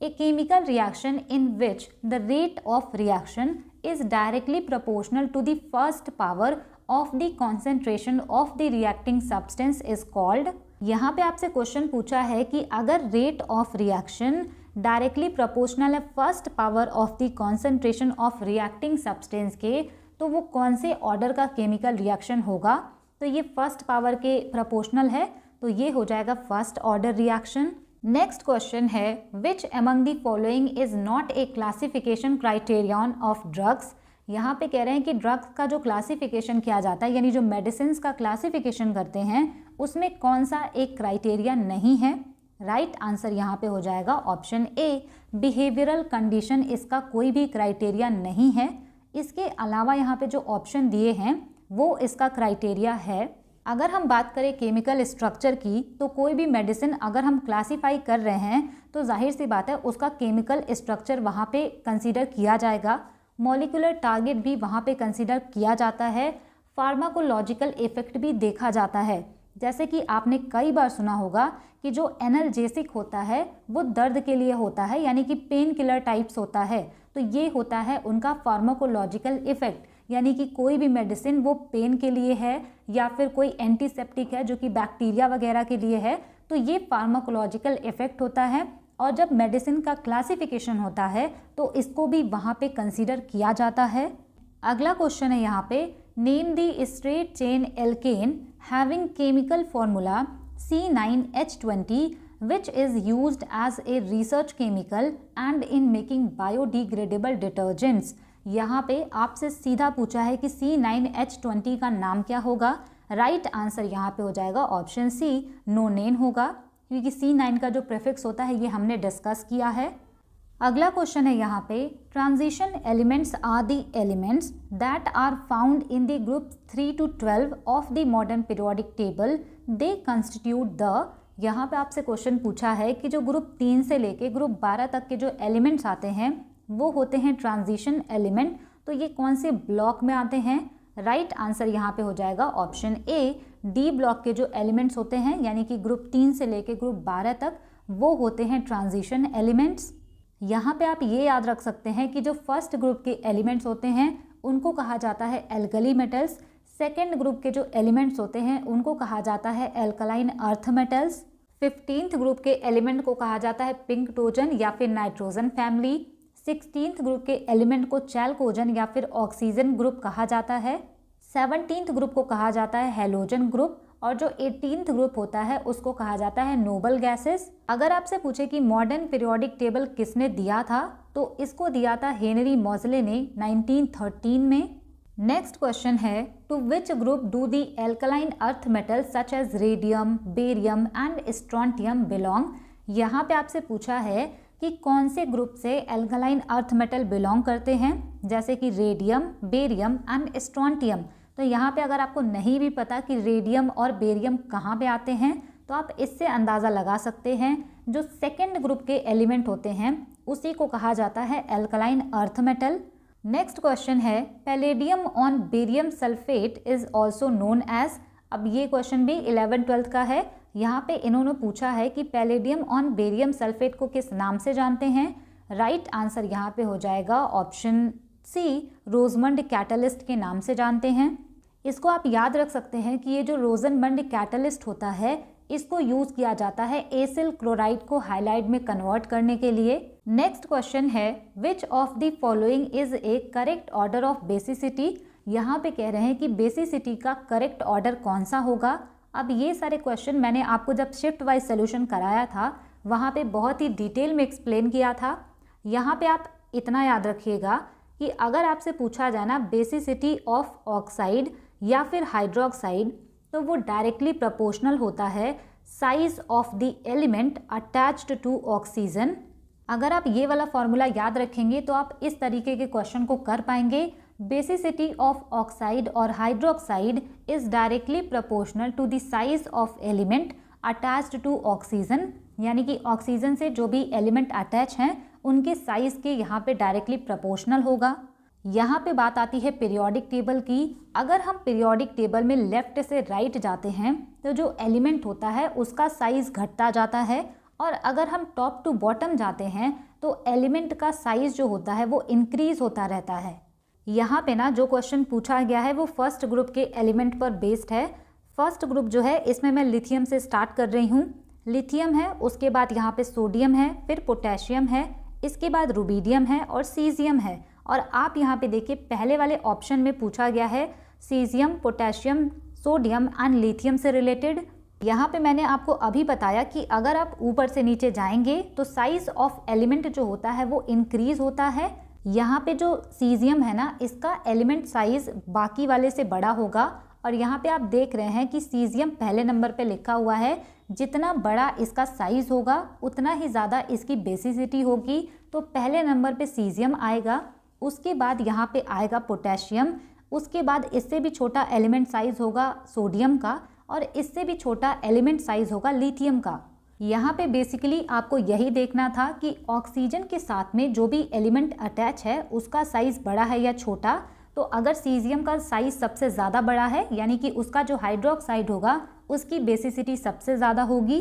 a chemical reaction in which the rate of reaction is directly proportional to the first power of the concentration of the reacting substance is called. यहाँ पे आपसे क्वेश्चन पूछा है कि अगर rate of reaction directly proportional है first power of the concentration of reacting substance के, तो वो कौन से ऑर्डर का केमिकल रिएक्शन होगा। तो ये फर्स्ट पावर के प्रोपोर्शनल है तो ये हो जाएगा first order reaction. Next question है which among the following is not a classification criterion of drugs. यहाँ पे कह रहे हैं कि ड्रग्स का जो क्लासिफिकेशन किया जाता है यानी जो मेडिसिन का क्लासिफिकेशन करते हैं उसमें कौन सा एक क्राइटेरिया नहीं है। राइट आंसर यहाँ पे हो जाएगा ऑप्शन ए, बिहेवियरल कंडीशन इसका कोई भी क्राइटेरिया नहीं है। इसके अलावा यहाँ पे जो ऑप्शन दिए हैं वो इसका क्राइटेरिया है। अगर हम बात करें केमिकल स्ट्रक्चर की, तो कोई भी मेडिसिन अगर हम क्लासीफाई कर रहे हैं तो जाहिर सी बात है उसका केमिकल स्ट्रक्चर वहाँ पे कंसीडर किया जाएगा, मॉलिक्यूलर टारगेट भी वहाँ पे कंसीडर किया जाता है, फार्माकोलॉजिकल इफेक्ट भी देखा जाता है। जैसे कि आपने कई बार सुना होगा कि जो एनाल्जेसिक होता है वो दर्द के लिए होता है, यानी कि पेन किलर टाइप्स होता है, तो ये होता है उनका फार्माकोलॉजिकल इफेक्ट, यानी कि कोई भी मेडिसिन वो पेन के लिए है या फिर कोई एंटीसेप्टिक है जो कि बैक्टीरिया वगैरह के लिए है, तो ये फार्माकोलॉजिकल इफेक्ट होता है। और जब मेडिसिन का क्लासिफिकेशन होता है तो इसको भी वहाँ पे कंसीडर किया जाता है। अगला क्वेश्चन है यहाँ पे, name the straight chain alkane having chemical formula C9H20 which is used as a research chemical and in making biodegradable detergents। यहाँ पे आपसे सीधा पूछा है कि C9H20 का नाम क्या होगा। राइट आंसर यहाँ पे हो जाएगा ऑप्शन सी, नोनेन होगा, क्योंकि C9 का जो प्रीफिक्स होता है ये हमने डिस्कस किया है। अगला क्वेश्चन है यहाँ पे, transition elements are the elements that are found in the group 3 to 12 of the modern periodic table, they constitute the. यहाँ पे आपसे क्वेश्चन पूछा है कि जो ग्रुप 3 से लेके ग्रुप 12 तक के जो एलिमेंट्स आते हैं वो होते हैं ट्रांजिशन एलिमेंट, तो ये कौन से ब्लॉक में आते हैं। राइट आंसर यहाँ पे हो जाएगा ऑप्शन ए, डी ब्लॉक के जो एलिमेंट्स होते हैं, यानी कि ग्रुप 3 से लेके ग्रुप 12 तक वो होते हैं ट्रांजिशन एलिमेंट्स। यहाँ पे आप ये याद रख सकते हैं कि जो फर्स्ट ग्रुप के एलिमेंट्स होते हैं उनको कहा जाता है एल्कली मेटल्स, सेकेंड ग्रुप के जो एलिमेंट्स होते हैं उनको कहा जाता है alkaline earth metals, 15th group के एलिमेंट को कहा जाता है पिंकटोजन या फिर नाइट्रोजन फैमिली, 16th ग्रुप के एलिमेंट को चैल्कोजन या फिर ऑक्सीजन ग्रुप कहा जाता है, 17th ग्रुप को कहा जाता है हैलोजन ग्रुप, और जो 18th ग्रुप होता है उसको कहा जाता है नोबल गैसेस। अगर आपसे पूछे कि मॉडर्न पीरियोडिक टेबल किसने दिया था, तो इसको दिया था हेनरी मोज़ले ने 1913 में। नेक्स्ट क्वेश्चन है, to which group do the alkaline earth metals such as radium, barium and strontium belong. यहाँ पे आपसे पूछा है कि कौन से ग्रुप से एल्कलाइन अर्थ मेटल बिलोंग करते हैं, जैसे कि रेडियम, बेरियम एंड स्ट्रोंटियम। तो यहाँ पे अगर आपको नहीं भी पता कि रेडियम और बेरियम कहाँ पे आते हैं, तो आप इससे अंदाज़ा लगा सकते हैं जो सेकेंड ग्रुप के एलिमेंट होते हैं उसी को कहा जाता है alkaline earth metal. Next question है, palladium on barium sulphate is also known as. अब ये क्वेश्चन भी 11th-12th का है। यहाँ पे इन्होंने पूछा है कि पैलेडियम ऑन बेरियम सल्फेट को किस नाम से जानते हैं। राइट आंसर यहाँ पे हो जाएगा ऑप्शन सी, रोजमंड कैटलिस्ट के नाम से जानते हैं। इसको आप याद रख सकते हैं कि ये जो रोजमंड कैटलिस्ट होता है इसको यूज किया जाता है एसिल क्लोराइड को हाइलाइड में कन्वर्ट करने के लिए। नेक्स्ट क्वेश्चन है, which of the following is A correct order of basicity. यहाँ पे कह रहे हैं कि बेसिसिटी का करेक्ट ऑर्डर कौन सा होगा। अब ये सारे क्वेश्चन मैंने आपको जब शिफ्ट वाइज सोल्यूशन कराया था वहाँ पे बहुत ही डिटेल में एक्सप्लेन किया था। यहाँ पे आप इतना याद रखिएगा कि अगर आपसे पूछा जाए ना बेसिसिटी ऑफ ऑक्साइड या फिर हाइड्रोक्साइड, तो वो डायरेक्टली प्रोपोर्शनल होता है size of the element attached to oxygen. अगर आप ये वाला फॉर्मूला याद रखेंगे तो आप इस तरीके के क्वेश्चन को कर पाएंगे। बेसिसिटी ऑफ ऑक्साइड और hydroxide is directly proportional to the size of element attached to oxygen, यानी कि ऑक्सीजन से जो भी एलिमेंट अटैच हैं उनके साइज के यहाँ पे डायरेक्टली प्रोपोर्शनल होगा। यहाँ पे बात आती है पीरियोडिक टेबल की। अगर हम पीरियोडिक टेबल में लेफ्ट से राइट जाते हैं तो जो एलिमेंट होता है उसका साइज घटता जाता है, और अगर हम टॉप टू बॉटम जाते हैं तो एलिमेंट का साइज जो होता है वो इंक्रीज होता रहता है। यहाँ पे ना जो क्वेश्चन पूछा गया है वो फर्स्ट ग्रुप के एलिमेंट पर बेस्ड है। फर्स्ट ग्रुप जो है इसमें मैं लिथियम से स्टार्ट कर रही हूँ। लिथियम है, उसके बाद यहाँ पे सोडियम है, फिर पोटेशियम है, इसके बाद रुबीडियम है और सीजियम है। और आप यहाँ पे देखिए पहले वाले ऑप्शन में पूछा गया है caesium, potassium, sodium and lithium से रिलेटेड। यहाँ पे मैंने आपको अभी बताया कि अगर आप ऊपर से नीचे जाएंगे तो साइज ऑफ एलिमेंट जो होता है वो इंक्रीज होता है। यहाँ पे जो सीजियम है ना इसका एलिमेंट साइज बाकी वाले से बड़ा होगा, और यहाँ पे आप देख रहे हैं कि सीजियम पहले नंबर पे लिखा हुआ है। जितना बड़ा इसका साइज होगा उतना ही ज़्यादा इसकी बेसिसिटी होगी, तो पहले नंबर पे सीजियम आएगा। उसके बाद यहाँ पे आएगा पोटेशियम, उसके बाद इससे भी छोटा एलिमेंट साइज होगा सोडियम का, और इससे भी छोटा एलिमेंट साइज होगा लिथियम का। यहाँ पे बेसिकली आपको यही देखना था कि ऑक्सीजन के साथ में जो भी एलिमेंट अटैच है उसका साइज बड़ा है या छोटा। तो अगर सीजियम का साइज सबसे ज़्यादा बड़ा है यानी कि उसका जो हाइड्रोक्साइड होगा उसकी बेसिसिटी सबसे ज़्यादा होगी।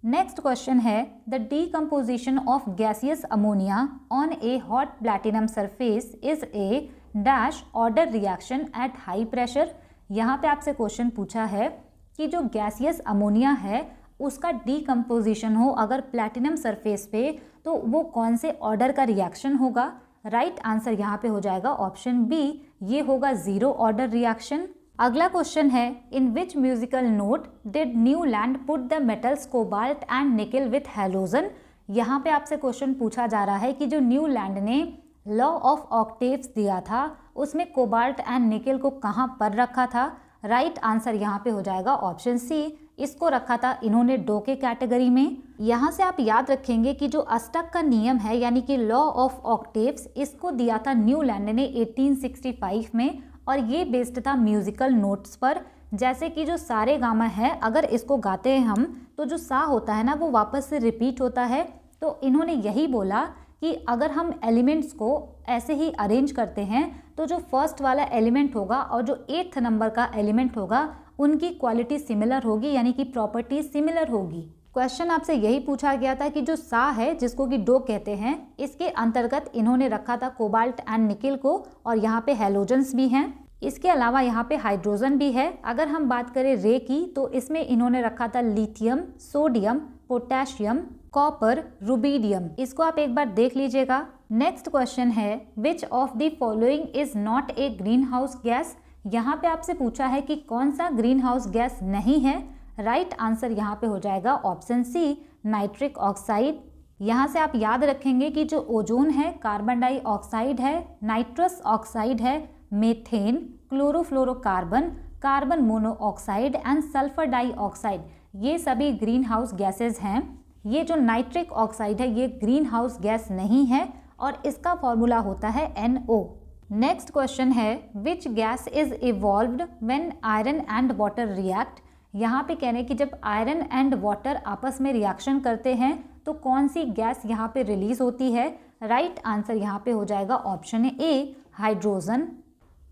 नेक्स्ट क्वेश्चन है the decomposition of gaseous ammonia on A hot platinum surface is a dash order reaction at high pressure. यहाँ पे आपसे क्वेश्चन पूछा है कि जो गैसियस अमोनिया है उसका डीकम्पोजिशन हो अगर प्लैटिनम सरफेस पे, तो वो कौन से ऑर्डर का रिएक्शन होगा। राइट आंसर यहाँ पे हो जाएगा ऑप्शन बी, ये होगा जीरो ऑर्डर रिएक्शन। अगला क्वेश्चन है in which musical note did Newland put the metals cobalt and nickel with halogen. यहाँ पे आपसे क्वेश्चन पूछा जा रहा है कि जो न्यूलैंड ने लॉ ऑफ ऑक्टेव्स दिया था उसमें कोबाल्ट एंड निकल को कहाँ पर रखा था। राइट आंसर यहाँ पे हो जाएगा ऑप्शन सी, इसको रखा था इन्होंने डो के कैटेगरी में। यहाँ से आप याद रखेंगे कि जो अष्टक का नियम है यानी कि लॉ ऑफ ऑक्टेव्स, इसको दिया था न्यूलैंड ने 1865 में, और ये बेस्ड था म्यूजिकल नोट्स पर। जैसे कि जो सारे गामा है अगर इसको गाते हैं हम तो जो सा होता है ना वो वापस से रिपीट होता है। तो इन्होंने यही बोला कि अगर हम एलिमेंट्स को ऐसे ही अरेंज करते हैं तो जो फर्स्ट वाला एलिमेंट होगा और जो 8th नंबर का एलिमेंट होगा उनकी क्वालिटी सिमिलर होगी यानी कि प्रॉपर्टी सिमिलर होगी। क्वेश्चन आपसे यही पूछा गया था कि जो सा है जिसको कि डो कहते हैं, इसके अंतर्गत इन्होंने रखा था कोबाल्ट एंड निकल को, और यहाँ पे हैलोजेंस भी हैं। इसके अलावा यहाँ पे हाइड्रोजन भी है। अगर हम बात करें रे की तो इसमें इन्होंने रखा था lithium, sodium, potassium, copper, rubidium. इसको आप एक बार देख लीजिएगा। नेक्स्ट क्वेश्चन है which of the following is not A green house gas. यहाँ पे आपसे पूछा है कि कौन सा ग्रीन हाउस गैस नहीं है। राइट आंसर यहाँ पे हो जाएगा ऑप्शन सी, नाइट्रिक ऑक्साइड। यहाँ से आप याद रखेंगे कि जो ओजोन है कार्बन डाइऑक्साइड है, नाइट्रस ऑक्साइड है, methane, chlorofluorocarbon, carbon monoxide and sulphur dioxide, ये सभी ग्रीन हाउस गैसेज हैं। ये जो नाइट्रिक ऑक्साइड है ये ग्रीन हाउस गैस नहीं है और इसका फॉर्मूला होता है NO। नेक्स्ट क्वेश्चन है which gas is evolved when iron and water react. यहाँ पे कहने कि जब आयरन एंड वाटर आपस में रिएक्शन करते हैं तो कौन सी गैस यहाँ पे रिलीज होती है। राइट आंसर यहाँ पे हो जाएगा ऑप्शन ए, हाइड्रोजन।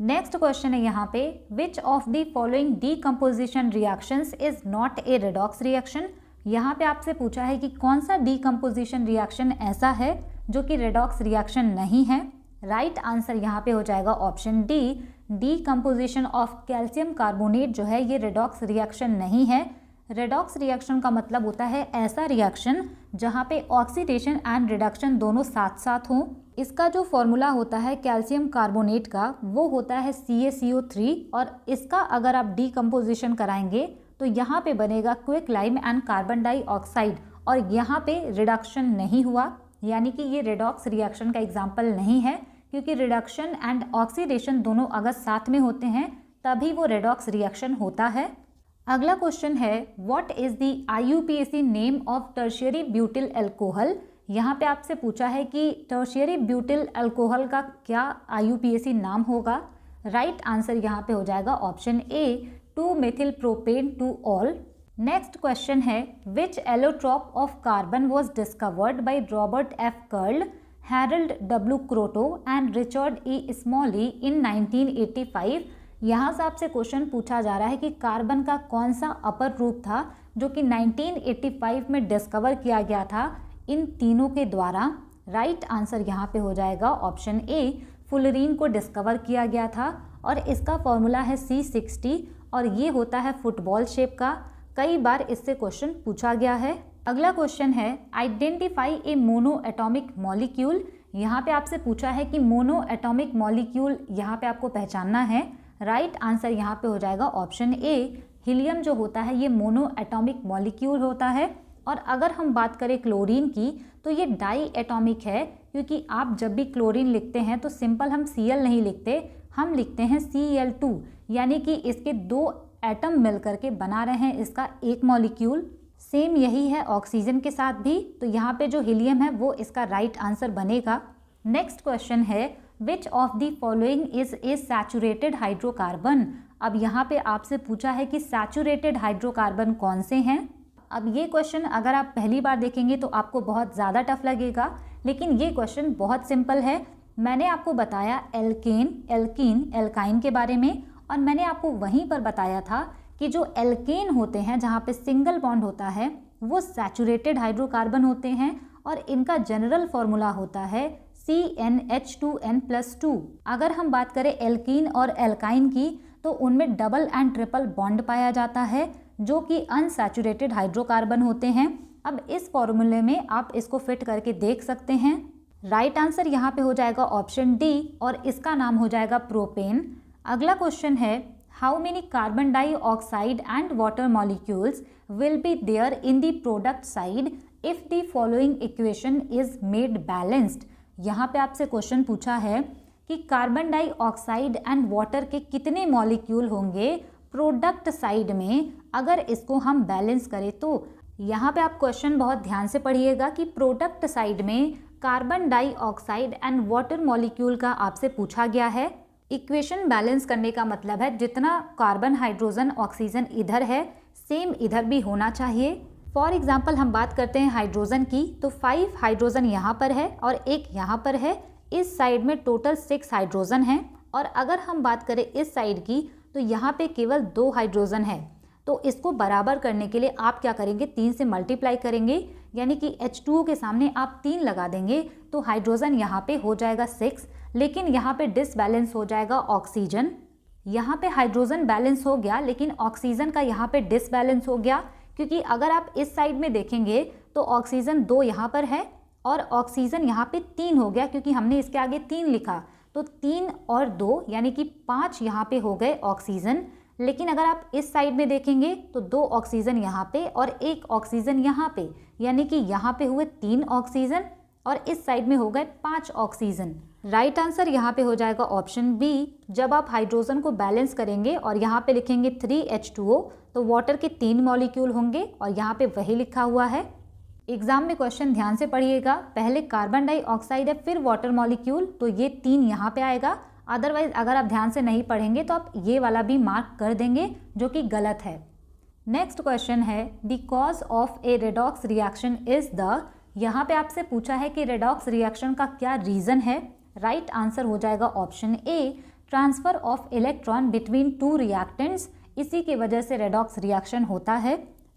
नेक्स्ट क्वेश्चन है यहाँ पे which of the following decomposition reactions is not A redox reaction. यहाँ पे आपसे पूछा है कि कौन सा डीकम्पोजिशन रिएक्शन ऐसा है जो कि रेडॉक्स रिएक्शन नहीं है। राइट आंसर यहाँ पे हो जाएगा option D, decomposition of calcium carbonate जो है ये रेडॉक्स रिएक्शन नहीं है। रेडॉक्स रिएक्शन का मतलब होता है ऐसा रिएक्शन जहाँ पे ऑक्सीडेशन एंड रिडक्शन दोनों साथ साथ हों। इसका जो फॉर्मूला होता है कैल्शियम कार्बोनेट का वो होता है CaCO3, और इसका अगर आप डीकम्पोजिशन कराएंगे तो यहाँ पे बनेगा quick lime and carbon dioxide, और यहाँ पे रिडक्शन नहीं हुआ यानी कि ये रेडॉक्स रिएक्शन का एग्जाम्पल नहीं है, क्योंकि रिडक्शन एंड ऑक्सीडेशन दोनों अगर साथ में होते हैं तभी वो रेडॉक्स रिएक्शन होता है। अगला क्वेश्चन है what is the IUPAC name of tertiary butyl alcohol. यहाँ पे आपसे पूछा है कि टर्शियरी ब्यूटिल अल्कोहल का क्या IUPAC नाम होगा। राइट आंसर यहाँ पे हो जाएगा option A, two methyl propane two ol. Next question है which allotrope of carbon was discovered by Robert F Curl, Harold W Kroto and Richard E Smalley in 1985। यहाँ से आपसे क्वेश्चन पूछा जा रहा है कि कार्बन का कौन सा अपर रूप था जो कि 1985 में डिस्कवर किया गया था इन तीनों के द्वारा। राइट आंसर यहाँ पे हो जाएगा ऑप्शन ए, फुलरीन को डिस्कवर किया गया था, और इसका फॉर्मूला है C60 और ये होता है फुटबॉल शेप का। कई बार इससे क्वेश्चन पूछा गया है। अगला क्वेश्चन है identify A mono atomic molecule. यहाँ पे आपसे पूछा है कि मोनो एटॉमिक मॉलिक्यूल यहाँ पे आपको पहचानना है। राइट आंसर यहाँ पे हो जाएगा ऑप्शन ए, हीलियम जो होता है ये मोनो एटॉमिक मॉलिक्यूल होता है। और अगर हम बात करें क्लोरीन की तो ये डाई एटॉमिक है, क्योंकि आप जब भी क्लोरीन लिखते हैं तो सिंपल हम Cl नहीं लिखते, हम लिखते हैं Cl2, यानी कि इसके 2 एटम मिलकर के बना रहे हैं इसका एक मॉलिक्यूल। सेम यही है ऑक्सीजन के साथ भी, तो यहाँ पे जो हीलियम है वो इसका राइट आंसर बनेगा। नेक्स्ट क्वेश्चन है which of the following is a saturated hydrocarbon. अब यहाँ पे आपसे पूछा है कि सैचुरेटेड हाइड्रोकार्बन कौन से हैं। अब ये क्वेश्चन अगर आप पहली बार देखेंगे तो आपको बहुत ज़्यादा टफ लगेगा, लेकिन ये क्वेश्चन बहुत सिंपल है। मैंने आपको बताया एल्केन, एल्कीन, एल्काइन के बारे में, और मैंने आपको वहीं पर बताया था कि जो एल्केन होते हैं जहाँ पे सिंगल बॉन्ड होता है वो सैचुरेटेड हाइड्रोकार्बन होते हैं और इनका जनरल फॉर्मूला होता है CnH2n+2। अगर हम बात करें एल्कीन और एल्काइन की तो उनमें डबल एंड ट्रिपल बॉन्ड पाया जाता है जो कि अनसैचुरेटेड हाइड्रोकार्बन होते हैं। अब इस फॉर्मूले में आप इसको फिट करके देख सकते हैं। राइट आंसर यहाँ पे हो जाएगा ऑप्शन डी और इसका नाम हो जाएगा प्रोपेन। अगला क्वेश्चन है how many carbon dioxide and water molecules will be there in the product side if the following equation is made balanced. यहाँ पे आपसे क्वेश्चन पूछा है कि कार्बन डाइऑक्साइड एंड वाटर के कितने मॉलिक्यूल होंगे प्रोडक्ट साइड में अगर इसको हम बैलेंस करें। तो यहाँ पे आप क्वेश्चन बहुत ध्यान से पढ़िएगा कि प्रोडक्ट साइड में carbon dioxide and water molecule का आपसे पूछा गया है। इक्वेशन बैलेंस करने का मतलब है जितना कार्बन, हाइड्रोजन, ऑक्सीजन इधर है सेम इधर भी होना चाहिए। फॉर एग्जाम्पल हम बात करते हैं हाइड्रोजन की, तो 5 हाइड्रोजन यहाँ पर है और एक यहाँ पर है। इस साइड में टोटल 6 हाइड्रोजन हैं और अगर हम बात करें इस साइड की तो यहाँ पे केवल 2 हाइड्रोजन है। तो इसको बराबर करने के लिए आप क्या करेंगे, 3 से मल्टीप्लाई करेंगे, यानी कि H2O के सामने आप 3 लगा देंगे तो हाइड्रोजन यहाँ पे हो जाएगा 6, लेकिन यहाँ पे डिसबैलेंस हो जाएगा ऑक्सीजन। यहाँ पे हाइड्रोजन बैलेंस हो गया लेकिन ऑक्सीजन का यहाँ पे डिसबैलेंस हो गया, क्योंकि अगर आप इस साइड में देखेंगे तो ऑक्सीजन 2 यहाँ पर है और ऑक्सीजन यहाँ पे 3 हो गया क्योंकि हमने इसके आगे 3 लिखा, तो 3 और 2 यानी कि 5 यहाँ पे हो गए ऑक्सीजन। लेकिन अगर आप इस साइड में देखेंगे तो 2 ऑक्सीजन यहाँ पे और 1 ऑक्सीजन यहाँ पे, यानी कि यहाँ पे हुए 3 ऑक्सीजन और इस साइड में हो गए 5 ऑक्सीजन। राइट आंसर यहाँ पे हो जाएगा ऑप्शन बी। जब आप हाइड्रोजन को बैलेंस करेंगे और यहाँ पे लिखेंगे 3H2O तो वाटर के 3 मॉलिक्यूल होंगे और यहाँ पे वही लिखा हुआ है। एग्जाम में क्वेश्चन ध्यान से पढ़िएगा, पहले कार्बन डाइऑक्साइड है फिर वाटर मॉलिक्यूल, तो ये 3 यहाँ पे आएगा। अदरवाइज अगर आप ध्यान से नहीं पढ़ेंगे तो आप ये वाला भी मार्क कर देंगे जो कि गलत है। नेक्स्ट क्वेश्चन है the cause of A redox reaction is the. यहाँ पे आपसे पूछा है कि रेडॉक्स रिएक्शन का क्या रीजन है। राइट आंसर हो जाएगा option A, transfer of electron between 2 reactants. इसी की वजह से रेडॉक्स रिएक्शन होता है।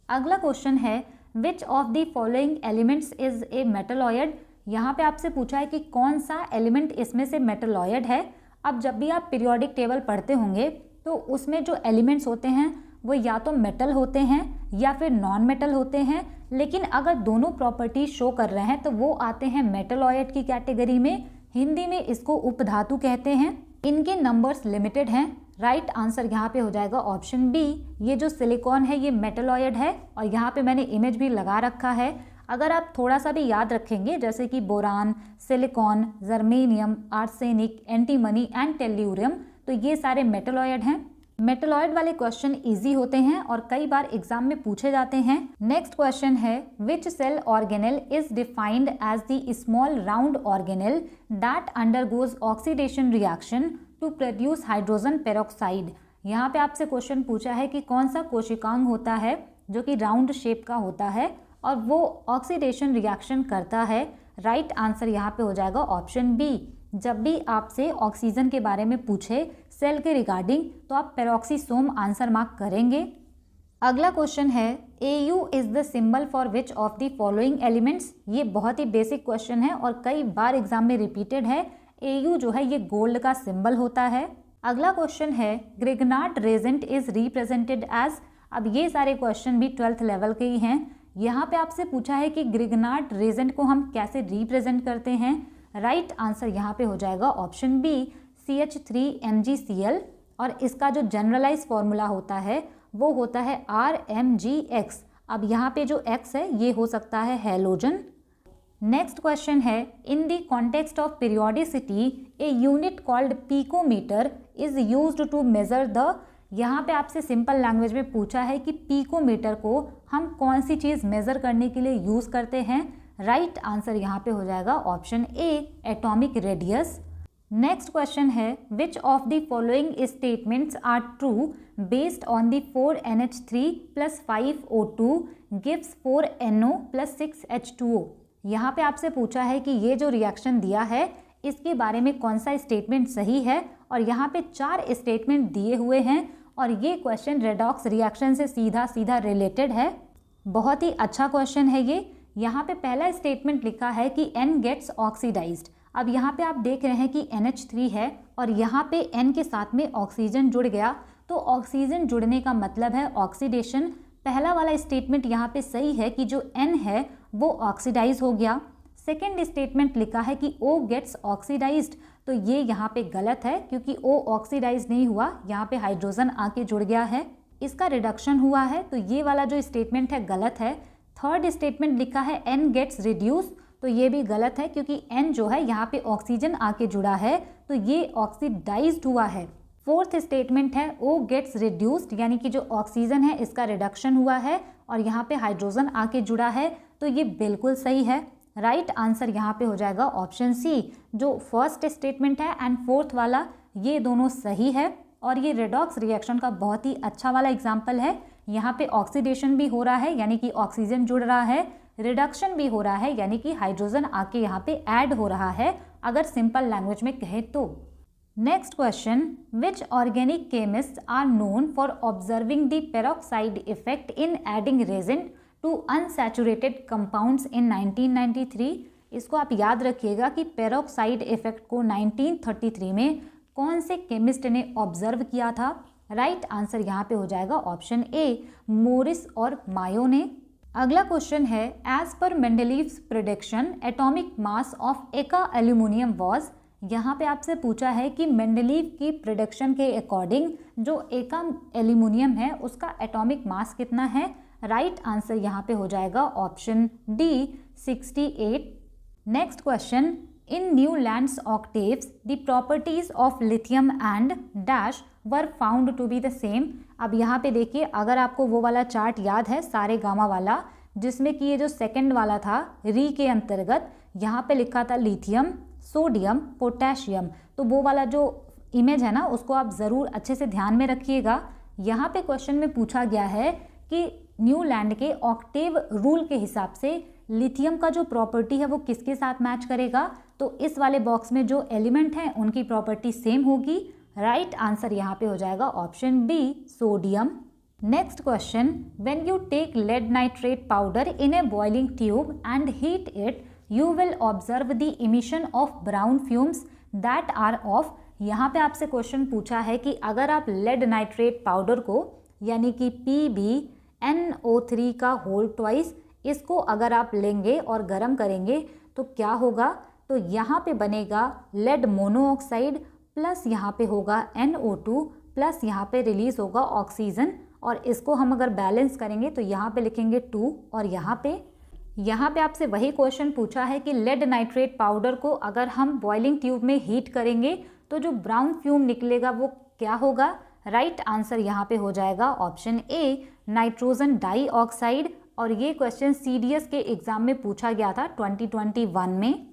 अगला क्वेश्चन है which of the following elements is a metalloid. यहाँ पे आपसे पूछा है कि कौन सा एलिमेंट इसमें से मेटलॉयड है। अब जब भी आप पीरियोडिक टेबल पढ़ते होंगे तो उसमें जो एलिमेंट्स होते हैं वो या तो मेटल होते हैं या फिर नॉन मेटल होते हैं, लेकिन अगर दोनों प्रॉपर्टी शो कर रहे हैं तो वो आते हैं मेटलॉयड की कैटेगरी में। हिंदी में इसको उपधातु कहते हैं। इनके नंबर्स लिमिटेड हैं। राइट आंसर यहाँ पे हो जाएगा ऑप्शन बी। ये जो सिलिकॉन है ये मेटलॉयड है और यहाँ पे मैंने इमेज भी लगा रखा है। अगर आप थोड़ा सा भी याद रखेंगे जैसे कि boron, silicon, germanium, arsenic, antimony and tellurium, तो ये सारे मेटलॉयड हैं। मेटलॉयड वाले क्वेश्चन इजी होते हैं और कई बार एग्जाम में पूछे जाते हैं। नेक्स्ट क्वेश्चन है which cell organelle is defined as the small round organelle that undergoes oxidation reaction to produce hydrogen peroxide. यहाँ पे आपसे क्वेश्चन पूछा है कि कौन सा कोशिकांग होता है जो कि राउंड शेप का होता है और वो ऑक्सीडेशन रिएक्शन करता है। राइट आंसर यहाँ पे हो जाएगा ऑप्शन बी। जब भी आपसे ऑक्सीजन के बारे में पूछे सेल के रिगार्डिंग तो आप पेरोक्सीसोम आंसर मार्क करेंगे। अगला क्वेश्चन है AU is the symbol for which of the following elements. ये बहुत ही बेसिक क्वेश्चन है और कई बार एग्जाम में रिपीटेड है। AU जो है ये गोल्ड का सिंबल होता है। अगला क्वेश्चन है Grignard Regent is represented as. अब ये सारे क्वेश्चन भी 12th लेवल के ही हैं। यहाँ पे आपसे पूछा है कि ग्रिग्नार्ड रेजेंट को हम कैसे रिप्रेजेंट करते हैं। राइट आंसर यहाँ पे हो जाएगा ऑप्शन बी, CH3MgCl और इसका जो जनरलाइज फॉर्मूला होता है वो होता है RMgX। अब यहाँ पे जो X है ये हो सकता है हैलोजन। नेक्स्ट क्वेश्चन है in the context of periodicity a unit called picometre is used to measure the. यहाँ पे आपसे सिंपल लैंग्वेज में पूछा है कि पिकोमीटर को हम कौन सी चीज़ मेज़र करने के लिए यूज़ करते हैं। राइट आंसर यहाँ पे हो जाएगा option A, atomic radius. Next question है which of the following statements are true based on the 4NH3 + 5O2 gives 4NO + 6H2O। यहाँ पे आपसे पूछा है कि ये जो रिएक्शन दिया है इसके बारे में कौन सा स्टेटमेंट सही है, और यहाँ पे 4 स्टेटमेंट दिए हुए हैं और ये क्वेश्चन रेडॉक्स रिएक्शन से सीधा सीधा रिलेटेड है। बहुत ही अच्छा क्वेश्चन है ये। यहाँ पे पहला स्टेटमेंट लिखा है कि N गेट्स ऑक्सीडाइज्ड। अब यहाँ पे आप देख रहे हैं कि NH3 है और यहाँ पे N के साथ में ऑक्सीजन जुड़ गया, तो ऑक्सीजन जुड़ने का मतलब है ऑक्सीडेशन। पहला वाला स्टेटमेंट यहाँ पे सही है कि जो N है वो ऑक्सीडाइज हो गया। सेकेंड स्टेटमेंट लिखा है कि O गेट्स ऑक्सीडाइज्ड, तो ये यहाँ पे गलत है क्योंकि O ऑक्सीडाइज नहीं हुआ, यहाँ पे हाइड्रोजन आके जुड़ गया है, इसका रिडक्शन हुआ है, तो ये वाला जो स्टेटमेंट है गलत है। थर्ड स्टेटमेंट लिखा है N गेट्स रिड्यूस, तो ये भी गलत है क्योंकि N जो है यहाँ पे ऑक्सीजन आके जुड़ा है, तो ये ऑक्सीडाइज्ड हुआ है। फोर्थ स्टेटमेंट है O गेट्स रिड्यूस्ड, यानी कि जो ऑक्सीजन है इसका रिडक्शन हुआ है और यहाँ पे हाइड्रोजन आके जुड़ा है, तो ये बिल्कुल सही है। राइट आंसर यहाँ पे हो जाएगा ऑप्शन सी, जो फर्स्ट स्टेटमेंट है एंड फोर्थ वाला, ये दोनों सही है। और ये रेडॉक्स रिएक्शन का बहुत ही अच्छा वाला एग्जाम्पल है। यहाँ पे ऑक्सीडेशन भी हो रहा है यानी कि ऑक्सीजन जुड़ रहा है, रिडक्शन भी हो रहा है यानी कि हाइड्रोजन आके यहाँ पे ऐड हो रहा है, अगर सिंपल लैंग्वेज में कहे तो। Next question, which organic chemist are known for observing the peroxide effect in adding resin to unsaturated compounds in 1993। इसको आप याद रखिएगा कि पेरोक्साइड इफेक्ट को 1933 में कौन से केमिस्ट ने ऑब्जर्व किया था। राइट आंसर यहाँ पे हो जाएगा ऑप्शन ए, मोरिस और मायो ने। अगला क्वेश्चन है, as per Mendeleev's prediction atomic mass of eka aluminium was. यहाँ पे आपसे पूछा है कि मेंडलीव की प्रेडिक्शन के अकॉर्डिंग जो एका एल्यूमिनियम है उसका एटॉमिक मास कितना है। राइट आंसर यहाँ पे हो जाएगा option D, 68। Next question, in Newlands octaves the properties of lithium and dash were found to be the same. अब यहाँ पे देखिए, अगर आपको वो वाला चार्ट याद है सारे गामा वाला, जिसमें कि ये जो सेकंड वाला था री के अंतर्गत, यहाँ पे लिखा था लिथियम, सोडियम, पोटेशियम, तो वो वाला जो इमेज है ना उसको आप ज़रूर अच्छे से ध्यान में रखिएगा। यहाँ पे क्वेश्चन में पूछा गया है कि न्यूलैंड के ऑक्टेव रूल के हिसाब से लिथियम का जो प्रॉपर्टी है वो किसके साथ मैच करेगा, तो इस वाले बॉक्स में जो एलिमेंट हैं उनकी प्रॉपर्टी सेम होगी। राइट आंसर यहाँ पे हो जाएगा option B, sodium. Next question, when you take lead nitrate powder in a boiling tube and heat it you will observe the emission of brown fumes that are off. यहाँ पे आपसे question पूछा है कि अगर आप लेड नाइट्रेट पाउडर को यानी कि PbNO3 का होल ट्वाइस, इसको अगर आप लेंगे और गर्म करेंगे तो क्या होगा, तो यहाँ पे बनेगा लेड मोनोऑक्साइड प्लस यहाँ पे होगा NO2 प्लस यहाँ पे रिलीज होगा ऑक्सीजन, और इसको हम अगर बैलेंस करेंगे तो यहाँ पे लिखेंगे 2 और यहाँ पे आपसे वही क्वेश्चन पूछा है कि लेड नाइट्रेट पाउडर को अगर हम बॉइलिंग ट्यूब में हीट करेंगे तो जो ब्राउन फ्यूम निकलेगा वो क्या होगा। राइट आंसर यहाँ पे हो जाएगा ऑप्शन ए, नाइट्रोजन डाइऑक्साइड, और ये क्वेश्चन CDS के एग्जाम में पूछा गया था 2021 में।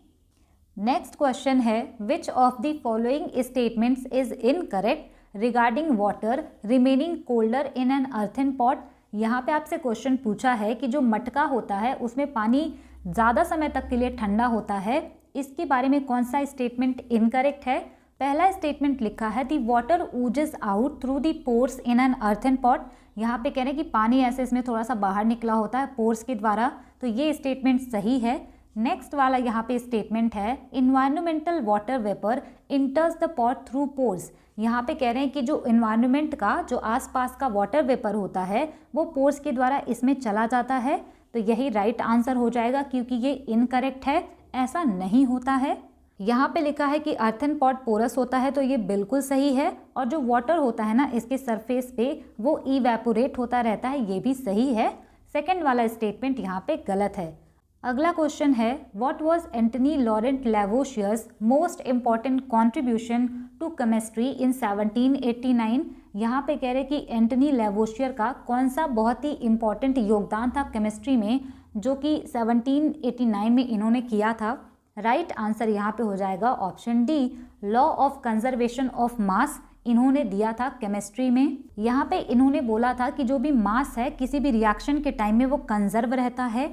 नेक्स्ट क्वेश्चन है, which of the following statements is incorrect regarding water remaining colder in an earthen pot. यहाँ पे आपसे क्वेश्चन पूछा है कि जो मटका होता है उसमें पानी ज़्यादा समय तक के लिए ठंडा होता है, इसके बारे में कौन सा स्टेटमेंट इनकरेक्ट है। पहला स्टेटमेंट लिखा है the water oozes out through the pores in an earthen pot. यहाँ पे कह रहे हैं कि पानी ऐसे इसमें थोड़ा सा बाहर निकला होता है पोर्स के द्वारा, तो ये स्टेटमेंट सही है। नेक्स्ट वाला यहाँ पे स्टेटमेंट है, environmental water vapour इंटर्स the pot through pores. यहाँ पे कह रहे हैं कि जो इन्वायरमेंट का जो आसपास का वाटर वेपर होता है वो पोर्स के द्वारा इसमें चला जाता है, तो यही राइट आंसर हो जाएगा क्योंकि ये इनकरेक्ट है, ऐसा नहीं होता है। यहाँ पे लिखा है कि अर्थन पॉट पोरस होता है, तो ये बिल्कुल सही है, और जो वाटर होता है ना इसके सरफेस पे वो इवेपोरेट होता रहता है, ये भी सही है। सेकंड वाला स्टेटमेंट यहाँ पे गलत है। अगला क्वेश्चन है, what was Antoine Laurent Lavoisier's most important contribution to chemistry in 1789। यहाँ पे कह रहे कि एंटनी लैवोशियर का कौन सा बहुत ही इम्पॉर्टेंट योगदान था केमिस्ट्री में जो कि 1789 में इन्होंने किया था। राइट आंसर यहाँ पे हो जाएगा option D, law of conservation of mass इन्होंने दिया था केमिस्ट्री में। यहाँ पे इन्होंने बोला था कि जो भी मास है किसी भी रिएक्शन के टाइम में वो कंजर्व रहता है।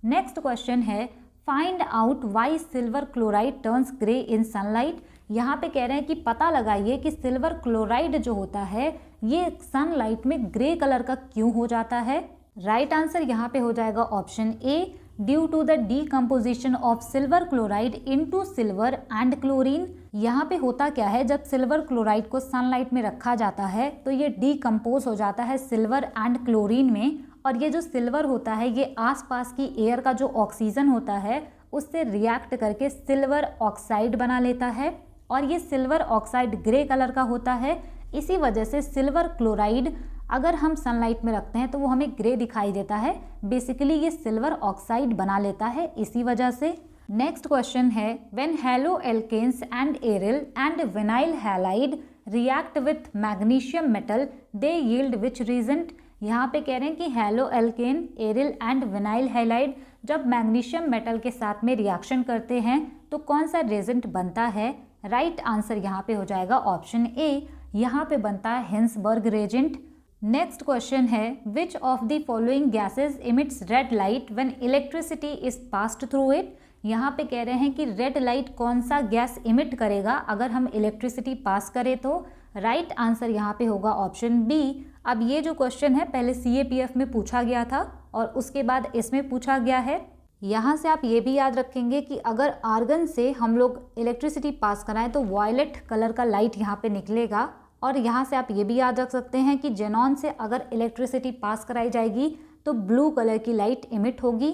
नेक्स्ट क्वेश्चन है, find out why silver chloride turns grey in sunlight. यहाँ पे कह रहे हैं कि पता लगाइए कि सिल्वर क्लोराइड जो होता है ये सनलाइट में ग्रे कलर का क्यों हो जाता है। राइट आंसर यहाँ पे हो जाएगा option A, due to the decomposition of silver chloride into silver and chlorine. यहाँ पे होता क्या है, जब सिल्वर क्लोराइड को सनलाइट में रखा जाता है तो ये डीकम्पोज हो जाता है सिल्वर एंड क्लोरीन में, और ये जो सिल्वर होता है ये आसपास की एयर का जो ऑक्सीजन होता है उससे रिएक्ट करके सिल्वर ऑक्साइड बना लेता है, और ये सिल्वर ऑक्साइड ग्रे कलर का होता है। इसी वजह से सिल्वर क्लोराइड अगर हम सनलाइट में रखते हैं तो वो हमें ग्रे दिखाई देता है। बेसिकली ये सिल्वर ऑक्साइड बना लेता है इसी वजह से। नेक्स्ट क्वेश्चन है, when haloalkanes and aryl and vinyl halide react with magnesium metal they yield which reagent. यहाँ पे कह रहे हैं कि haloalkane, aryl and vinyl halide जब मैग्नीशियम मेटल के साथ में रिएक्शन करते हैं तो कौन सा रेजेंट बनता है। राइट आंसर यहाँ पे हो जाएगा ऑप्शन ए, यहाँ पे बनता है हिंसबर्ग रेजेंट। नेक्स्ट क्वेश्चन है, which of the following gases emits red light when electricity is passed through it. यहाँ पे कह रहे हैं कि रेड लाइट कौन सा गैस इमिट करेगा अगर हम इलेक्ट्रिसिटी पास करें तो। राइट आंसर यहाँ पे होगा ऑप्शन बी। अब ये जो क्वेश्चन है पहले CAPF में पूछा गया था और उसके बाद इसमें पूछा गया है। यहाँ से आप ये भी याद रखेंगे कि अगर आर्गन से हम लोग इलेक्ट्रिसिटी पास कराएं तो वायलेट कलर का लाइट यहाँ पे निकलेगा, और यहाँ से आप ये भी याद रख सकते हैं कि जेनॉन से अगर इलेक्ट्रिसिटी पास कराई जाएगी तो ब्लू कलर की लाइट इमिट होगी।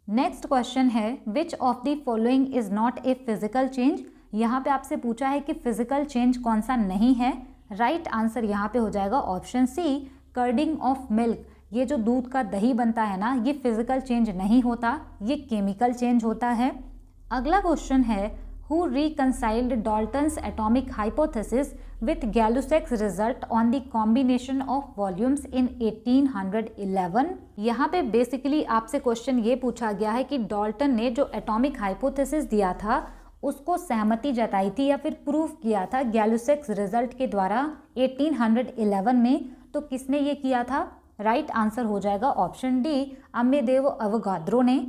नेक्स्ट क्वेश्चन है, which of the following is not a physical change. यहाँ पे आपसे पूछा है कि फिजिकल चेंज कौन सा नहीं है। राइट आंसर यहाँ पे हो जाएगा ऑप्शन सी, कर्डिंग ऑफ मिल्क। ये जो दूध का दही बनता है ना, ये फिजिकल चेंज नहीं होता, ये केमिकल चेंज होता है। अगला क्वेश्चन है, who reconciled Dalton's atomic hypothesis with Gay Lussac's result on the combination of volumes in 1811। यहाँ पे बेसिकली आपसे क्वेश्चन ये पूछा गया है कि डाल्टन ने जो एटॉमिक हाइपोथेसिस दिया था उसको सहमति जताई थी या फिर प्रूफ किया था गैलुसेक्स रिजल्ट के द्वारा 1811 में, तो किसने ये किया था। राइट आंसर हो जाएगा ऑप्शन डी, अमेदेओ अवोगाद्रो ने।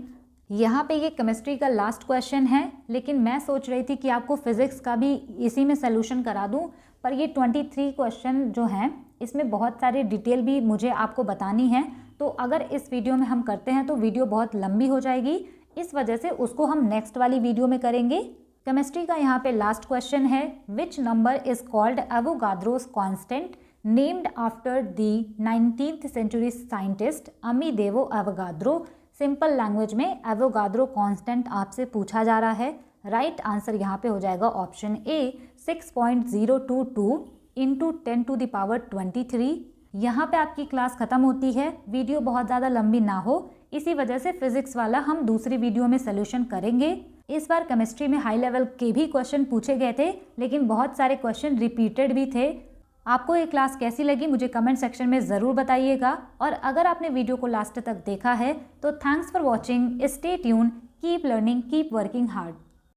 यहाँ पे ये केमिस्ट्री का लास्ट क्वेश्चन है, लेकिन मैं सोच रही थी कि आपको फिजिक्स का भी इसी में सोल्यूशन करा दूँ, पर ये 23 क्वेश्चन जो हैं इसमें बहुत सारे डिटेल भी मुझे आपको बतानी है, तो अगर इस वीडियो में हम करते हैं तो वीडियो बहुत लंबी हो जाएगी, इस वजह से उसको हम नेक्स्ट वाली वीडियो में करेंगे। केमिस्ट्री का यहाँ पे लास्ट क्वेश्चन है, which number is called Avogadro's constant named after the 19th century scientist Amedeo Avogadro. Simple language में एवोगाद्रो कांस्टेंट आपसे पूछा जा रहा है। राइट आंसर यहाँ पे हो जाएगा ऑप्शन ए, 6.022 इंटू 10⁻23। यहाँ पे आपकी क्लास खत्म होती है। वीडियो बहुत ज़्यादा लंबी ना हो इसी वजह से फिजिक्स वाला हम दूसरी वीडियो में सोल्यूशन करेंगे। इस बार केमिस्ट्री में हाई लेवल के भी क्वेश्चन पूछे गए थे, लेकिन बहुत सारे क्वेश्चन रिपीटेड भी थे। आपको ये क्लास कैसी लगी मुझे कमेंट सेक्शन में ज़रूर बताइएगा, और अगर आपने वीडियो को लास्ट तक देखा है तो thanks for watching, stay tune, keep learning, keep working hard.